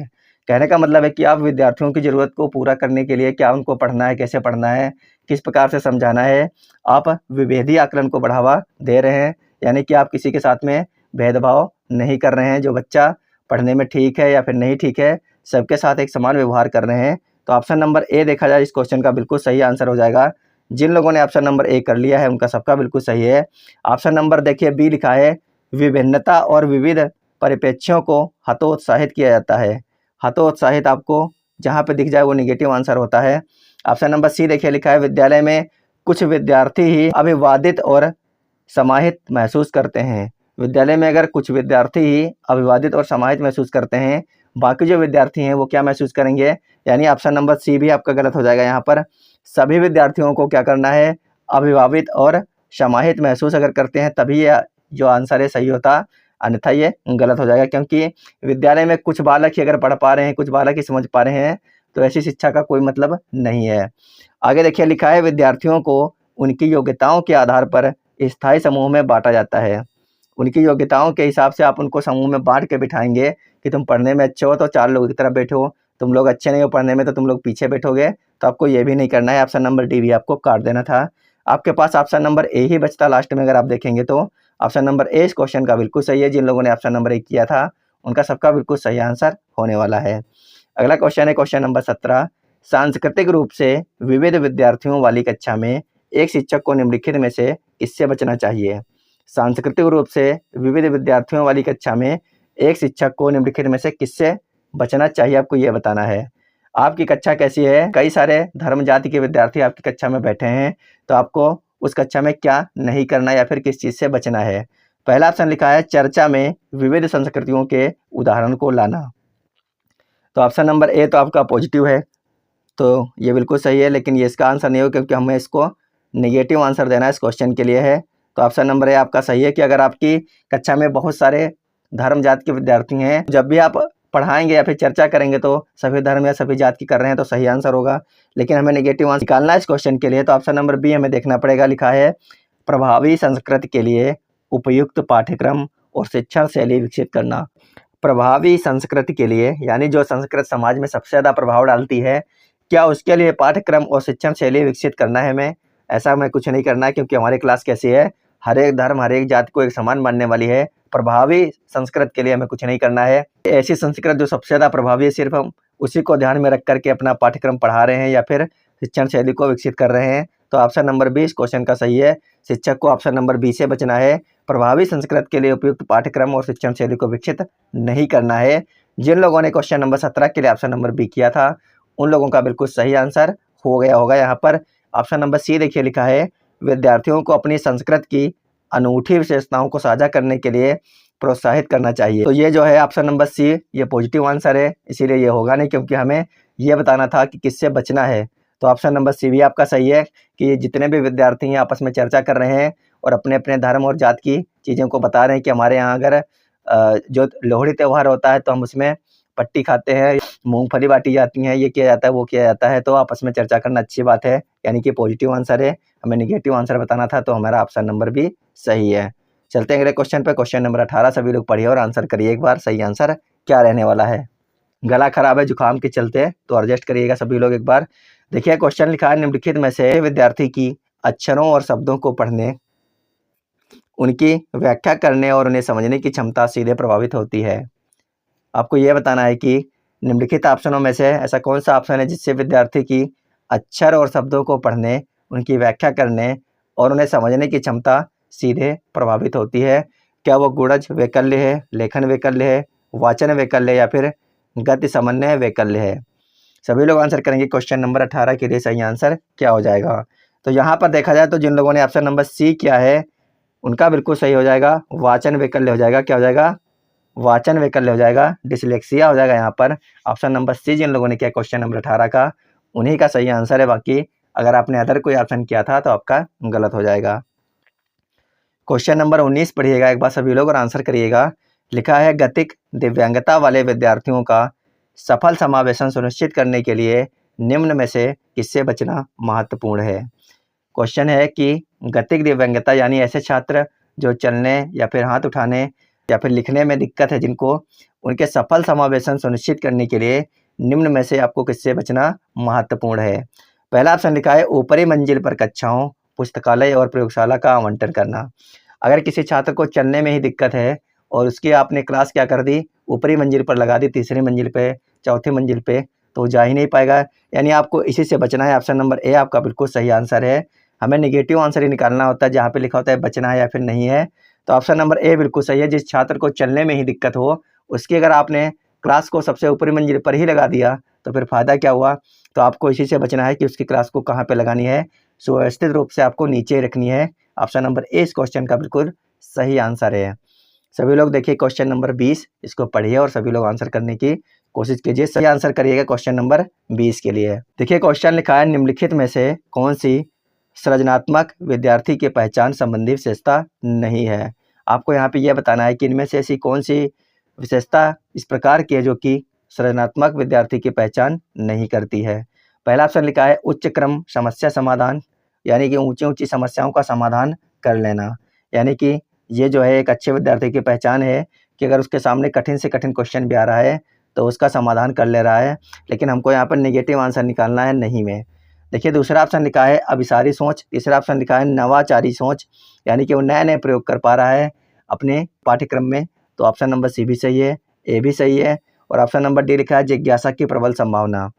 कहने का मतलब है कि आप विद्यार्थियों की ज़रूरत को पूरा करने के लिए क्या उनको पढ़ना है, कैसे पढ़ना है, किस प्रकार से समझाना है, आप विभेदी आकलन को बढ़ावा दे रहे हैं। यानी कि आप किसी के साथ में भेदभाव नहीं कर रहे हैं, जो बच्चा पढ़ने में ठीक है या फिर नहीं ठीक है, सबके साथ एक समान व्यवहार कर रहे हैं। तो ऑप्शन नंबर ए देखा जाए इस क्वेश्चन का बिल्कुल सही आंसर हो जाएगा। जिन लोगों ने ऑप्शन नंबर ए कर लिया है उनका सबका बिल्कुल सही है। ऑप्शन नंबर देखिए बी लिखा है, विभिन्नता और विविध परिप्रेक्ष्यों को हतोत्साहित किया जाता है। हतोत्साहित आपको जहाँ पे दिख जाए वो नेगेटिव आंसर होता है। ऑप्शन नंबर सी देखिए लिखा है, विद्यालय में कुछ विद्यार्थी ही अभिवादित और समाहित महसूस करते हैं। विद्यालय में अगर कुछ विद्यार्थी ही अभिवादित और समाहित महसूस करते हैं, बाकी जो विद्यार्थी हैं वो क्या महसूस करेंगे। यानी ऑप्शन नंबर सी भी आपका गलत हो जाएगा। यहाँ पर सभी विद्यार्थियों को क्या करना है, अभिभावित और समाहित महसूस अगर करते हैं तभी यह जो आंसर है सही होता, अन्यथा ये गलत हो जाएगा। क्योंकि विद्यालय में कुछ बालक ही अगर पढ़ पा रहे हैं, कुछ बालक ही समझ पा रहे हैं, तो ऐसी शिक्षा का कोई मतलब नहीं है। आगे देखिए लिखा है, विद्यार्थियों को उनकी योग्यताओं के आधार पर स्थायी समूह में बांटा जाता है। उनकी योग्यताओं के हिसाब से आप उनको समूह में बांट के बिठाएंगे कि तुम पढ़ने में अच्छे हो तो 4 लोगों की तरफ बैठो, तुम लोग अच्छे नहीं हो पढ़ने में तो तुम लोग पीछे बैठोगे। तो आपको ये भी नहीं करना है, ऑप्शन नंबर डी भी आपको काट देना था। आपके पास ऑप्शन नंबर ए ही बचता लास्ट में। अगर आप देखेंगे तो ऑप्शन नंबर ए इस क्वेश्चन का बिल्कुल सही है। जिन लोगों ने ऑप्शन नंबर ए किया था उनका सबका बिल्कुल सही आंसर होने वाला है। अगला क्वेश्चन है क्वेश्चन नंबर 17, सांस्कृतिक रूप से विविध विद्यार्थियों वाली कक्षा में एक शिक्षक को निम्नलिखित में से किससे बचना चाहिए। सांस्कृतिक रूप से विविध विद्यार्थियों वाली कक्षा में एक शिक्षक को निम्नलिखित में से किससे बचना चाहिए, आपको ये बताना है। आपकी कक्षा कैसी है, कई सारे धर्म जाति के विद्यार्थी आपकी कक्षा में बैठे हैं, तो आपको उस कक्षा में क्या नहीं करना या फिर किस चीज़ से बचना है। पहला ऑप्शन लिखा है, चर्चा में विविध संस्कृतियों के उदाहरण को लाना। तो ऑप्शन नंबर ए तो आपका पॉजिटिव है, तो ये बिल्कुल सही है, लेकिन ये इसका आंसर नहीं हो क्योंकि हमें इसको नेगेटिव आंसर देना है, इस क्वेश्चन के लिए है। तो ऑप्शन नंबर ए आपका सही है कि अगर आपकी कक्षा में बहुत सारे धर्म जाति के विद्यार्थी हैं, जब भी आप पढ़ाएंगे या फिर चर्चा करेंगे तो सभी धर्म या सभी जाति की कर रहे हैं तो सही आंसर होगा। लेकिन हमें नेगेटिव आंसर निकालना है इस क्वेश्चन के लिए, तो ऑप्शन नंबर बी हमें देखना पड़ेगा। लिखा है, प्रभावी संस्कृति के लिए उपयुक्त पाठ्यक्रम और शिक्षण शैली विकसित करना। प्रभावी संस्कृति के लिए यानी जो संस्कृत समाज में सबसे ज़्यादा प्रभाव डालती है, क्या उसके लिए पाठ्यक्रम और शिक्षण शैली विकसित करना है हमें। ऐसा हमें कुछ नहीं करना है क्योंकि हमारी क्लास कैसी है, हर एक धर्म हर एक जाति को एक समान मानने वाली है। प्रभावी संस्कृत के लिए हमें कुछ नहीं करना है। ऐसी संस्कृत जो सबसे ज़्यादा प्रभावी है, सिर्फ हम उसी को ध्यान में रख करके अपना पाठ्यक्रम पढ़ा रहे हैं या फिर शिक्षण शैली को विकसित कर रहे हैं। तो ऑप्शन नंबर बी इस क्वेश्चन का सही है। शिक्षक को ऑप्शन नंबर बी से बचना है। प्रभावी संस्कृत के लिए उपयुक्त पाठ्यक्रम और शिक्षण शैली को विकसित नहीं करना है। जिन लोगों ने क्वेश्चन नंबर 17 के लिए ऑप्शन नंबर बी किया था उन लोगों का बिल्कुल सही आंसर हो गया होगा। यहाँ पर ऑप्शन नंबर सी देखिए लिखा है, विद्यार्थियों को अपनी संस्कृत की अनूठी विशेषताओं को साझा करने के लिए प्रोत्साहित करना चाहिए। तो ये जो है ऑप्शन नंबर सी ये पॉजिटिव आंसर है, इसीलिए ये होगा नहीं, क्योंकि हमें ये बताना था कि किससे बचना है। तो ऑप्शन नंबर सी भी आपका सही है कि जितने भी विद्यार्थी हैं आपस में चर्चा कर रहे हैं और अपने अपने धर्म और जात की चीज़ों को बता रहे हैं कि हमारे यहाँ अगर जो लोहड़ी त्यौहार होता है तो हम उसमें पट्टी खाते हैं, मूंगफली बांटी जाती हैं, ये किया जाता है, वो किया जाता है। तो आपस में चर्चा करना अच्छी बात है, यानी कि पॉजिटिव आंसर है। हमें निगेटिव आंसर बताना था, तो हमारा ऑप्शन नंबर भी सही है। चलते हैं अगले क्वेश्चन पे। क्वेश्चन नंबर 18 सभी लोग पढ़िए और आंसर करिए एक बार, सही आंसर क्या रहने वाला है। गला खराब है जुकाम के चलते, तो एडजस्ट करिएगा सभी लोग एक बार। देखिए क्वेश्चन लिखा है, निम्नलिखित में से विद्यार्थी की अक्षरों और शब्दों को पढ़ने, उनकी व्याख्या करने और उन्हें समझने की क्षमता सीधे प्रभावित होती है। आपको यह बताना है कि निम्नलिखित ऑप्शनों में से ऐसा कौन सा ऑप्शन है जिससे विद्यार्थी की अक्षर और शब्दों को पढ़ने, उनकी व्याख्या करने और उन्हें समझने की क्षमता सीधे प्रभावित होती है। क्या वो गुणज वैकल्य है, लेखन वैकल्य है, वाचन वैकल्य या फिर गति समन्वय वैकल्य है। सभी लोग आंसर करेंगे क्वेश्चन नंबर 18 के लिए सही आंसर क्या हो जाएगा। तो यहाँ पर देखा जाए तो जिन लोगों ने ऑप्शन नंबर सी किया है उनका बिल्कुल सही हो जाएगा, वाचन वैकल्य हो जाएगा। क्या हो जाएगा? वाचन वैकल्य हो जाएगा, डिसलेक्सिया हो जाएगा। यहाँ पर ऑप्शन नंबर सी जिन लोगों ने किया क्वेश्चन नंबर 18 का उन्हीं का सही आंसर है। बाकी अगर आपने अदर कोई ऑप्शन किया था तो आपका गलत हो जाएगा। क्वेश्चन नंबर 19 पढ़िएगा एक बार सभी लोग और आंसर करिएगा। लिखा है, गतिक दिव्यांगता वाले विद्यार्थियों का सफल समावेशन सुनिश्चित करने के लिए निम्न में से किससे बचना महत्वपूर्ण है। क्वेश्चन है कि गतिक दिव्यांगता यानी ऐसे छात्र जो चलने या फिर हाथ उठाने या फिर लिखने में दिक्कत है जिनको, उनके सफल समावेशन सुनिश्चित करने के लिए निम्न में से आपको किससे बचना महत्वपूर्ण है। पहला ऑप्शन लिखा है, ऊपरी मंजिल पर कक्षाओं, पुस्तकालय और प्रयोगशाला का आवंटन करना। अगर किसी छात्र को चलने में ही दिक्कत है और उसकी आपने क्लास क्या कर दी, ऊपरी मंजिल पर लगा दी, तीसरी मंजिल पे, चौथी मंजिल पे, तो जा ही नहीं पाएगा। यानी आपको इसी से बचना है। ऑप्शन नंबर ए आपका बिल्कुल सही आंसर है। हमें निगेटिव आंसर ही निकालना होता है जहाँ पे लिखा होता है बचना है या फिर नहीं है। तो ऑप्शन नंबर ए बिल्कुल सही है। जिस छात्र को चलने में ही दिक्कत हो उसकी अगर आपने क्लास को सबसे ऊपरी मंजिल पर ही लगा दिया तो फिर फ़ायदा क्या हुआ। तो आपको इसी से बचना है कि उसकी क्लास को कहाँ पे लगानी है, सुव्यवस्थित रूप से आपको नीचे रखनी है। ऑप्शन नंबर ए इस क्वेश्चन का बिल्कुल सही आंसर है। सभी लोग देखिए क्वेश्चन नंबर 20 इसको पढ़िए और सभी लोग आंसर करने की कोशिश कीजिए। सही आंसर करिएगा क्वेश्चन नंबर 20 के लिए। देखिए क्वेश्चन लिखा है, निम्नलिखित में से कौन सी सृजनात्मक विद्यार्थी की पहचान संबंधी विशेषता नहीं है। आपको यहाँ पे यह बताना है कि इनमें से ऐसी कौन सी विशेषता इस प्रकार की है जो कि सृजनात्मक विद्यार्थी की पहचान नहीं करती है। पहला ऑप्शन लिखा है, उच्च क्रम समस्या समाधान, यानी कि ऊंची ऊंची समस्याओं का समाधान कर लेना। यानी कि ये जो है एक अच्छे विद्यार्थी की पहचान है कि अगर उसके सामने कठिन से कठिन क्वेश्चन भी आ रहा है तो उसका समाधान कर ले रहा है। लेकिन हमको यहाँ पर नेगेटिव आंसर निकालना है नहीं में। देखिए दूसरा ऑप्शन लिखा है अभिसारी सोच, तीसरा ऑप्शन लिखा है नवाचारी सोच, यानी कि वो नए नए प्रयोग कर पा रहा है अपने पाठ्यक्रम में। तो ऑप्शन नंबर सी भी सही है, ए भी सही है। और ऑप्शन नंबर डी लिखा है जिज्ञासा की प्रबल संभावना।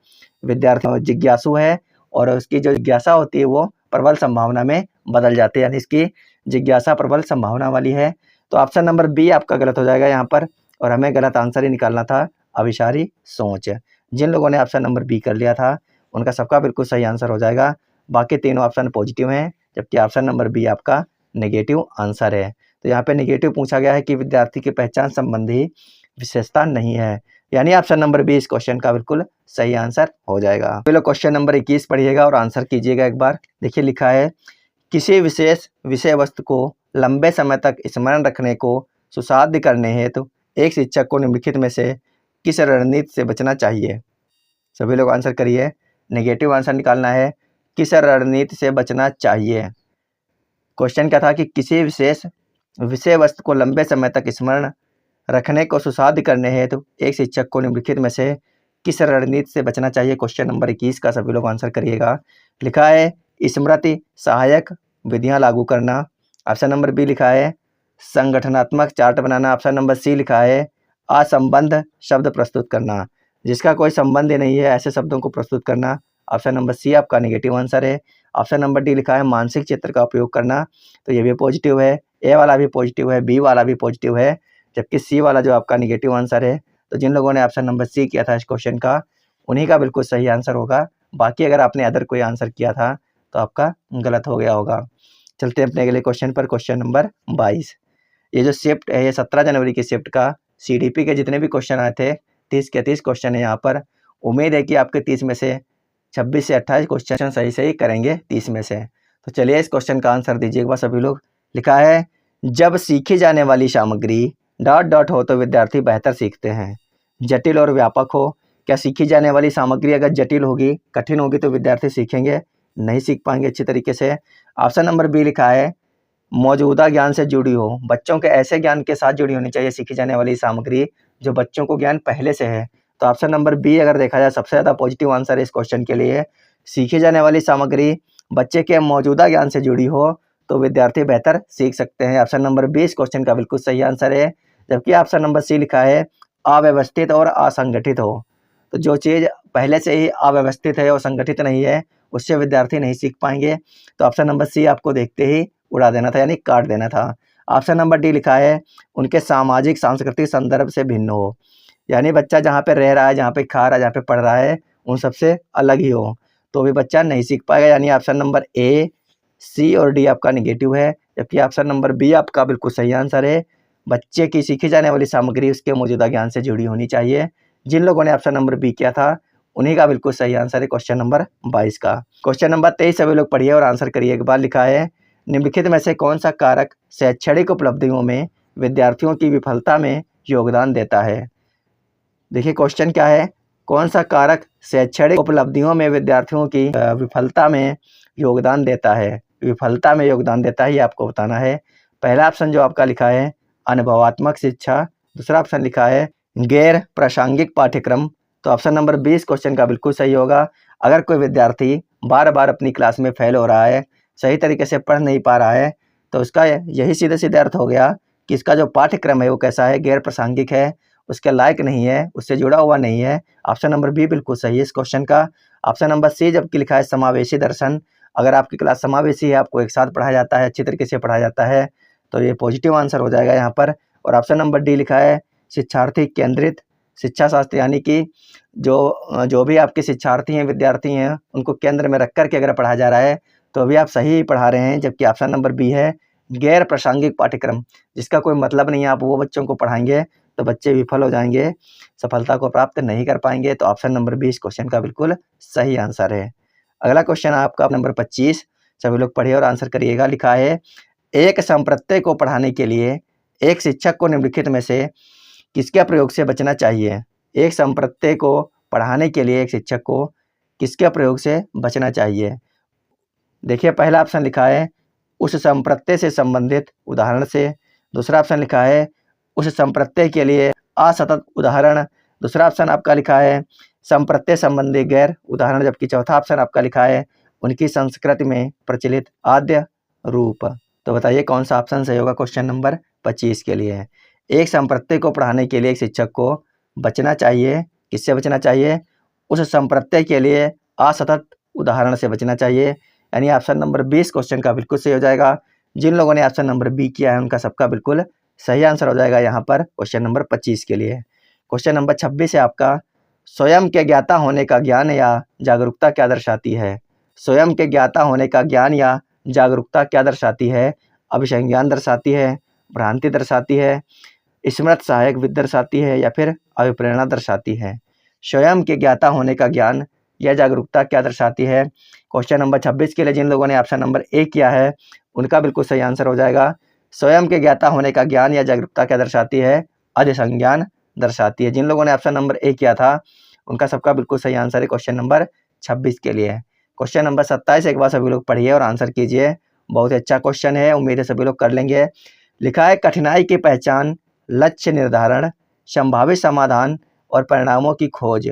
विद्यार्थी जिज्ञासु है और उसकी जो जिज्ञासा होती है वो प्रबल संभावना में बदल जाती है, यानी इसकी जिज्ञासा प्रबल संभावना वाली है। तो ऑप्शन नंबर बी आपका गलत हो जाएगा यहाँ पर, और हमें गलत आंसर ही निकालना था अभिसारी सोच। जिन लोगों ने ऑप्शन नंबर बी कर लिया था उनका सबका बिल्कुल सही आंसर हो जाएगा। बाकी तीनों ऑप्शन पॉजिटिव हैं जबकि ऑप्शन नंबर बी आपका नेगेटिव आंसर है। तो यहाँ पे नेगेटिव पूछा गया है कि विद्यार्थी की पहचान संबंधी विशेषता नहीं है, यानी ऑप्शन नंबर बी इस क्वेश्चन का बिल्कुल सही आंसर हो जाएगा। पहले क्वेश्चन नंबर 21 पढ़िएगा और आंसर कीजिएगा एक बार। देखिए लिखा है, किसी विशेष विषय वस्तु को लंबे समय तक स्मरण रखने को सुसाध्य करने हेतु एक शिक्षक को निम्नलिखित में से किस रणनीति से बचना चाहिए। सभी लोग आंसर करिए। नेगेटिव आंसर निकालना है, किस रणनीति से बचना चाहिए। क्वेश्चन क्या था कि किसी विशेष विषय वस्तु को लंबे समय तक स्मरण रखने को सुसाध्य करने हेतु एक शिक्षक को निम्नलिखित में से किस रणनीति से बचना चाहिए। क्वेश्चन नंबर 21 का सभी लोग आंसर करिएगा। लिखा है स्मृति सहायक विधियां लागू करना। ऑप्शन नंबर बी लिखा है संगठनात्मक चार्ट बनाना। ऑप्शन नंबर सी लिखा है असंबद्ध शब्द प्रस्तुत करना, जिसका कोई संबंध ही नहीं है ऐसे शब्दों को प्रस्तुत करना। ऑप्शन नंबर सी आपका नेगेटिव आंसर है। ऑप्शन नंबर डी लिखा है मानसिक चित्र का उपयोग करना, तो ये भी पॉजिटिव है। ए वाला भी पॉजिटिव है, बी वाला भी पॉजिटिव है, जबकि सी वाला जो आपका निगेटिव आंसर है। तो जिन लोगों ने ऑप्शन नंबर सी किया था इस क्वेश्चन का, उन्हीं का बिल्कुल सही आंसर होगा। बाकी अगर आपने अदर कोई आंसर किया था तो आपका गलत हो गया होगा। चलते हैं अपने अगले क्वेश्चन पर, क्वेश्चन नंबर 22। ये जो शिफ्ट है, ये 17 जनवरी की शिफ्ट का CDP के जितने भी क्वेश्चन आए थे 30 के 30 क्वेश्चन है यहाँ पर। उम्मीद है कि आपके 30 में से 26 से 28 क्वेश्चन सही करेंगे 30 में से। तो चलिए इस क्वेश्चन का आंसर दीजिए एक बार सभी लोग। लिखा है जब सीखी जाने वाली सामग्री ... हो तो विद्यार्थी बेहतर सीखते हैं। जटिल और व्यापक हो। क्या सीखी जाने वाली सामग्री अगर जटिल होगी, कठिन होगी, तो विद्यार्थी सीखेंगे नहीं, सीख पाएंगे अच्छी तरीके से। ऑप्शन नंबर बी लिखा है मौजूदा ज्ञान से जुड़ी हो। बच्चों के ऐसे ज्ञान के साथ जुड़ी होनी चाहिए सीखी जाने वाली सामग्री जो बच्चों को ज्ञान पहले से है। तो ऑप्शन नंबर बी अगर देखा जाए सबसे ज़्यादा पॉजिटिव आंसर है इस क्वेश्चन के लिए। सीखी जाने वाली सामग्री बच्चे के मौजूदा ज्ञान से जुड़ी हो तो विद्यार्थी बेहतर सीख सकते हैं। ऑप्शन नंबर बी इस क्वेश्चन का बिल्कुल सही आंसर है। जबकि ऑप्शन नंबर सी लिखा है अव्यवस्थित और असंगठित हो। तो जो चीज़ पहले से ही अव्यवस्थित है और संगठित नहीं है, उससे विद्यार्थी नहीं सीख पाएंगे। तो ऑप्शन नंबर सी आपको देखते ही उड़ा देना था, यानी काट देना था। ऑप्शन नंबर डी लिखा है उनके सामाजिक सांस्कृतिक संदर्भ से भिन्न हो। यानी बच्चा जहाँ पे रह रहा है, जहाँ पे खा रहा है, जहाँ पे पढ़ रहा है, उन सबसे अलग ही हो तो भी बच्चा नहीं सीख पाएगा। यानी ऑप्शन नंबर ए, सी और डी आपका निगेटिव है, जबकि ऑप्शन नंबर बी आपका बिल्कुल सही आंसर है। बच्चे की सीखी जाने वाली सामग्री उसके मौजूदा ज्ञान से जुड़ी होनी चाहिए। जिन लोगों ने ऑप्शन नंबर बी किया था उन्हीं का बिल्कुल सही आंसर है क्वेश्चन नंबर 22 का। क्वेश्चन नंबर 23 सभी लोग पढ़िए और आंसर करिए एक बार। लिखा है निम्नलिखित में से कौन सा कारक शैक्षणिक उपलब्धियों में विद्यार्थियों की विफलता में योगदान देता है। देखिए क्वेश्चन क्या है, कौन सा कारक शैक्षणिक उपलब्धियों में विद्यार्थियों की विफलता में योगदान देता है। विफलता में योगदान देता है ये आपको बताना है। पहला ऑप्शन जो आपका लिखा है अनुभवात्मक शिक्षा, दूसरा ऑप्शन लिखा है गैर प्रासंगिक पाठ्यक्रम। तो ऑप्शन नंबर 20 क्वेश्चन का बिल्कुल सही होगा। अगर कोई विद्यार्थी बार बार अपनी क्लास में फेल हो रहा है, सही तरीके से पढ़ नहीं पा रहा है, तो उसका यही सीधे सीधे अर्थ हो गया कि इसका जो पाठ्यक्रम है वो कैसा है, गैर प्रासंगिक है, उसके लायक नहीं है, उससे जुड़ा हुआ नहीं है। ऑप्शन नंबर बी बिल्कुल सही है इस क्वेश्चन का। ऑप्शन नंबर सी जबकि लिखा है समावेशी दर्शन। अगर आपकी क्लास समावेशी है, आपको एक साथ पढ़ाया जाता है, अच्छी तरीके से पढ़ाया जाता है, तो ये पॉजिटिव आंसर हो जाएगा यहाँ पर। और ऑप्शन नंबर डी लिखा है शिक्षार्थी केंद्रित शिक्षा शास्त्र, यानी कि जो भी आपके शिक्षार्थी हैं, विद्यार्थी हैं, उनको केंद्र में रख कर के अगर पढ़ाया जा रहा है तो अभी आप सही पढ़ा रहे हैं। जबकि ऑप्शन नंबर बी है गैर प्रासंगिक पाठ्यक्रम, जिसका कोई मतलब नहीं है, आप वो बच्चों को पढ़ाएंगे तो बच्चे विफल हो जाएंगे, सफलता को प्राप्त नहीं कर पाएंगे। तो ऑप्शन नंबर बी इस क्वेश्चन का बिल्कुल सही आंसर है। अगला क्वेश्चन है आपका नंबर 25, सभी लोग पढ़िए और आंसर करिएगा। लिखा है एक संप्रत्यय को पढ़ाने के लिए एक शिक्षक को निम्नलिखित में से किसके प्रयोग से बचना चाहिए। एक संप्रत्यय को पढ़ाने के लिए एक शिक्षक को किसके प्रयोग से बचना चाहिए। देखिए पहला ऑप्शन लिखा है उस संप्रत्यय से संबंधित उदाहरण से, दूसरा ऑप्शन लिखा है उस संप्रत्यय के लिए असतत उदाहरण, दूसरा ऑप्शन आपका लिखा है संप्रत्यय संबंधी गैर उदाहरण, जबकि चौथा ऑप्शन आपका लिखा है उनकी संस्कृति में प्रचलित आद्य रूप। तो बताइए कौन सा ऑप्शन सही होगा क्वेश्चन नंबर 25 के लिए। एक संप्रत्यय को पढ़ाने के लिए एक शिक्षक को बचना चाहिए, किससे बचना चाहिए, उस संप्रत्यय के लिए असतत उदाहरण से बचना चाहिए। यानी ऑप्शन नंबर 20 क्वेश्चन का बिल्कुल सही हो जाएगा। जिन लोगों ने ऑप्शन नंबर बी किया है उनका सबका बिल्कुल सही आंसर हो जाएगा यहाँ पर क्वेश्चन नंबर 25 के लिए। क्वेश्चन नंबर 26 है आपका स्वयं के ज्ञाता होने का ज्ञान या जागरूकता क्या दर्शाती है। स्वयं के ज्ञाता होने का ज्ञान या जागरूकता क्या दर्शाती है। अभिसंज्ञान दर्शाती है, भ्रांति दर्शाती है, स्मृत सहायक विधि दर्शाती है, या फिर अभिप्रेरणा दर्शाती है। स्वयं के ज्ञाता होने का ज्ञान या जागरूकता क्या दर्शाती है। क्वेश्चन नंबर 26 के लिए जिन लोगों ने ऑप्शन नंबर ए किया है उनका बिल्कुल सही आंसर हो जाएगा। स्वयं के ज्ञाता होने का ज्ञान या जागरूकता क्या दर्शाती है, अधिसंज्ञान दर्शाती है। जिन लोगों ने ऑप्शन नंबर ए किया था उनका सबका बिल्कुल सही आंसर है क्वेश्चन नंबर 26 के लिए। क्वेश्चन नंबर 27 एक बार सभी लोग पढ़िए और आंसर कीजिए। बहुत ही अच्छा क्वेश्चन है, उम्मीद है सभी लोग कर लेंगे। लिखा है कठिनाई की पहचान, लक्ष्य निर्धारण, संभावित समाधान और परिणामों की खोज,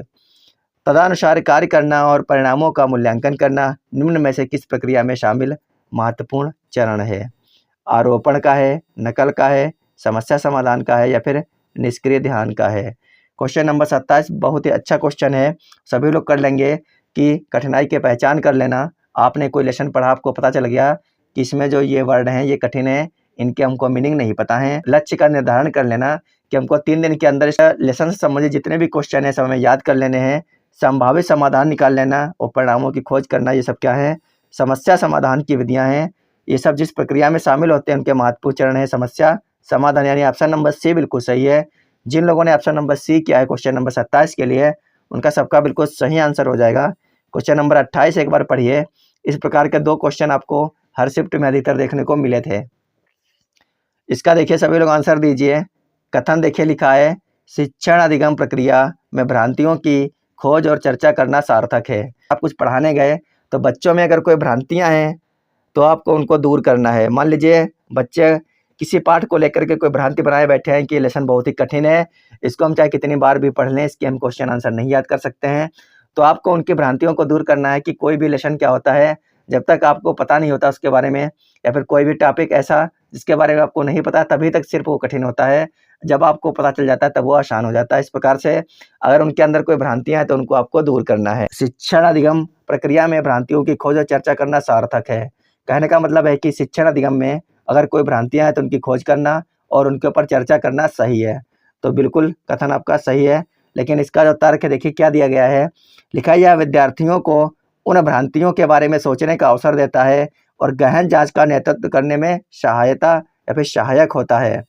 तदनुसार कार्य करना और परिणामों का मूल्यांकन करना निम्न में से किस प्रक्रिया में शामिल महत्वपूर्ण चरण है। आरोपण का है, नकल का है, समस्या समाधान का है, या फिर निष्क्रिय ध्यान का है। क्वेश्चन नंबर 27 बहुत ही अच्छा क्वेश्चन है, सभी लोग कर लेंगे कि कठिनाई की पहचान कर लेना, आपने कोई लेसन पढ़ा, आपको पता चल गया कि इसमें जो ये वर्ड हैं ये कठिन है, इनके हमको मीनिंग नहीं पता है। लक्ष्य का निर्धारण कर लेना कि हमको 3 दिन के अंदर इस लेसन से संबंधित जितने भी क्वेश्चन हैं सब हमें याद कर लेने हैं। संभावित समाधान निकाल लेना और परिणामों की खोज करना, ये सब क्या है? समस्या समाधान की विधियां हैं। ये सब जिस प्रक्रिया में शामिल होते हैं उनके महत्वपूर्ण चरण है समस्या समाधान, यानी ऑप्शन नंबर सी बिल्कुल सही है। जिन लोगों ने ऑप्शन नंबर सी किया है क्वेश्चन नंबर 27 के लिए, उनका सबका बिल्कुल सही आंसर हो जाएगा। क्वेश्चन नंबर 28 एक बार पढ़िए। इस प्रकार के 2 क्वेश्चन आपको हर शिफ्ट में अधिकतर देखने को मिले थे। इसका देखिए सभी लोग आंसर दीजिए। कथन देखिए लिखा है, शिक्षण अधिगम प्रक्रिया में भ्रांतियों की खोज और चर्चा करना सार्थक है। आप कुछ पढ़ाने गए तो बच्चों में अगर कोई भ्रांतियां हैं तो आपको उनको दूर करना है। मान लीजिए बच्चे किसी पाठ को लेकर के कोई भ्रांति बनाए बैठे हैं कि लेसन बहुत ही कठिन है, इसको हम चाहे कितनी बार भी पढ़ लें, इसके हम क्वेश्चन आंसर नहीं याद कर सकते हैं। तो आपको उनकी भ्रांतियों को दूर करना है कि कोई भी लेसन क्या होता है, जब तक आपको पता नहीं होता उसके बारे में, या फिर कोई भी टॉपिक ऐसा जिसके बारे में आपको नहीं पता, तभी तक सिर्फ वो कठिन होता है। जब आपको पता चल जाता है तब वो आसान हो जाता है। इस प्रकार से अगर उनके अंदर कोई भ्रांतियां हैं तो उनको आपको दूर करना है। शिक्षण अधिगम प्रक्रिया में भ्रांतियों की खोज और चर्चा करना सार्थक है। कहने का मतलब है कि शिक्षण अधिगम में अगर कोई भ्रांतियां हैं तो उनकी खोज करना और उनके ऊपर चर्चा करना सही है। तो बिल्कुल कथन आपका सही है। लेकिन इसका जो तर्क है देखिए क्या दिया गया है, लिखा यह विद्यार्थियों को उन भ्रांतियों के बारे में सोचने का अवसर देता है और गहन जांच का नेतृत्व करने में सहायता या फिर सहायक होता है।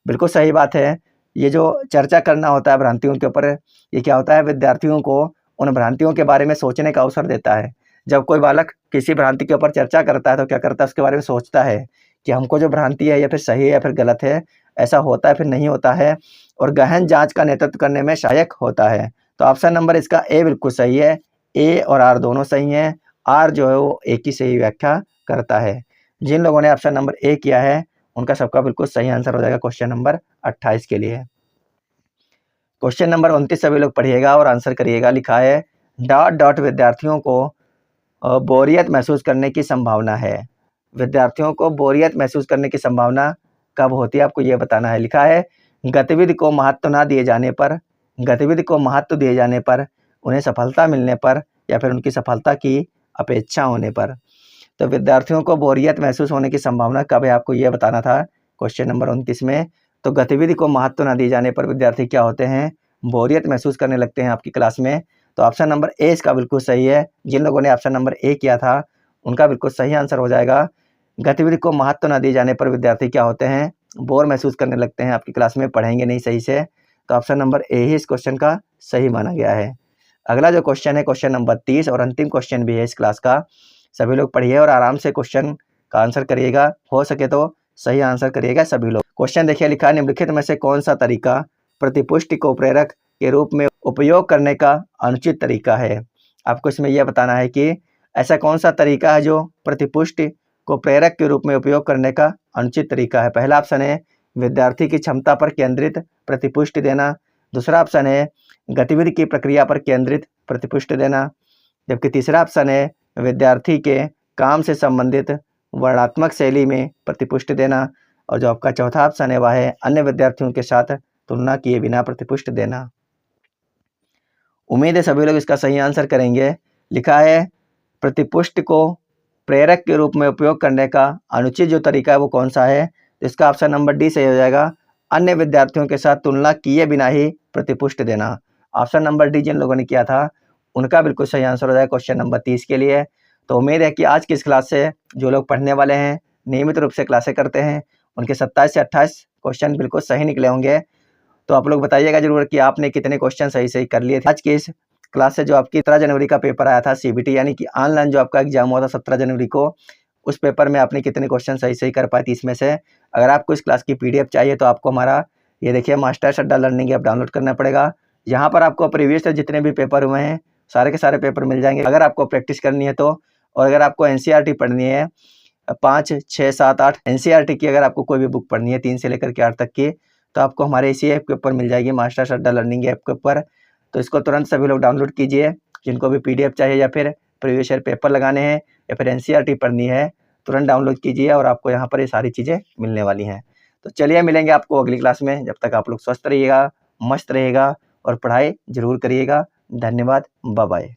बिल्कुल सही बात है। ये जो चर्चा करना होता है भ्रांतियों के ऊपर, ये क्या होता है, विद्यार्थियों को उन भ्रांतियों के बारे में सोचने का अवसर देता है। जब कोई बालक किसी भ्रांति के ऊपर चर्चा करता है तो क्या करता है, उसके बारे में सोचता है कि हमको जो भ्रांति है या फिर सही है या फिर गलत है, ऐसा होता है फिर नहीं होता है, और गहन जांच का नेतृत्व करने में सहायक होता है। तो ऑप्शन नंबर इसका ए बिल्कुल सही है। ए और आर दोनों सही हैं। आर जो है वो ए की सही व्याख्या करता है। जिन लोगों ने ऑप्शन नंबर ए किया है उनका सबका बिल्कुल सही आंसर हो जाएगा क्वेश्चन नंबर 28 के लिए। क्वेश्चन नंबर 29 सभी लोग पढ़िएगा और आंसर करिएगा। लिखा है डॉट डॉट विद्यार्थियों को बोरियत महसूस करने की संभावना है। विद्यार्थियों को बोरियत महसूस करने की संभावना कब होती है, आपको ये बताना है। लिखा है गतिविधि को महत्व ना दिए जाने पर, गतिविधि को महत्व दिए जाने पर, उन्हें सफलता मिलने पर, या फिर उनकी सफलता की अपेक्षा होने पर। तो विद्यार्थियों को बोरियत महसूस होने की संभावना कब है, आपको ये बताना था क्वेश्चन नंबर 29 में। तो गतिविधि को महत्व न दिए जाने पर विद्यार्थी क्या होते हैं, बोरियत महसूस करने लगते हैं आपकी क्लास में। तो ऑप्शन नंबर ए इसका बिल्कुल सही है। जिन लोगों ने ऑप्शन नंबर ए किया था उनका बिल्कुल सही आंसर हो जाएगा। गतिविधि को महत्व न दिए जाने पर विद्यार्थी क्या होते हैं, बोर महसूस करने लगते हैं आपकी क्लास में, पढ़ेंगे नहीं सही से। तो ऑप्शन नंबर ए ही इस क्वेश्चन का सही माना गया है। अगला जो क्वेश्चन है क्वेश्चन नंबर 30 और अंतिम क्वेश्चन भी है इस क्लास का। सभी लोग पढ़िए और आराम से क्वेश्चन का आंसर करिएगा, हो सके तो सही आंसर करिएगा सभी लोग। क्वेश्चन देखिए लिखा है निम्नलिखित में से कौन सा तरीका प्रतिपुष्टि को प्रेरक के रूप में उपयोग करने का अनुचित तरीका है। आपको इसमें यह बताना है कि ऐसा कौन सा तरीका है जो प्रतिपुष्टि को प्रेरक के रूप में उपयोग करने का अनुचित तरीका है। पहला ऑप्शन है विद्यार्थी की क्षमता पर केंद्रित प्रतिपुष्टि देना। दूसरा ऑप्शन है गतिविधि की प्रक्रिया पर केंद्रित प्रतिपुष्टि देना। जबकि तीसरा ऑप्शन है विद्यार्थी के काम से संबंधित वर्णनात्मक शैली में प्रतिपुष्टि देना। और जो आपका चौथा ऑप्शन है वह है अन्य विद्यार्थियों के साथ तुलना किए बिना प्रतिपुष्टि देना। उम्मीद है सभी लोग इसका सही आंसर करेंगे। लिखा है प्रतिपुष्टि को प्रेरक के रूप में उपयोग करने का अनुचित जो तरीका है वो कौन सा है, तो इसका ऑप्शन नंबर डी सही हो जाएगा। अन्य विद्यार्थियों के साथ तुलना किए बिना ही प्रतिपुष्टि देना। ऑप्शन नंबर डी जिन लोगों ने किया था उनका बिल्कुल सही आंसर हो जाएगा क्वेश्चन नंबर 30 के लिए। तो उम्मीद है कि आज की इस क्लास से जो लोग पढ़ने वाले हैं, नियमित रूप से क्लासें करते हैं, उनके 27 से 28 क्वेश्चन बिल्कुल सही निकले होंगे। तो आप लोग बताइएगा जरूर कि आपने कितने क्वेश्चन सही सही कर लिए थे। आज की इस क्लास से जो आपकी 17 जनवरी का पेपर आया था CBT, यानी कि ऑनलाइन जो आपका एग्जाम हुआ था 17 जनवरी को, उस पेपर में आपने कितने क्वेश्चन सही सही कर पाए 30 में से। अगर आपको इस क्लास की PDF चाहिए तो आपको हमारा ये देखिए मास्टर्स अड्डा लर्निंग ऐप डाउनलोड करना पड़ेगा। यहाँ पर आपको प्रीवियस जितने भी पेपर हुए हैं सारे के सारे पेपर मिल जाएंगे अगर आपको प्रैक्टिस करनी है तो। और अगर आपको NCERT पढ़नी है 5, 6, 7, 8 NCERT की अगर आपको कोई भी बुक पढ़नी है 3 से लेकर के 8 तक की, तो आपको हमारे इसी ऐप के ऊपर मिल जाएगी, मास्टर्स अड्डा लर्निंग ऐप के ऊपर। तो इसको तुरंत सभी लोग डाउनलोड कीजिए। जिनको भी PDF चाहिए या फिर प्रीवियस ईयर पेपर लगाने हैं या फिर NCERT पढ़नी है, तुरंत डाउनलोड कीजिए और आपको यहाँ पर ये सारी चीज़ें मिलने वाली हैं। तो चलिए मिलेंगे आपको अगली क्लास में। जब तक आप लोग स्वस्थ रहिएगा, मस्त रहिएगा और पढ़ाई जरूर करिएगा। धन्यवाद, बाय बाय।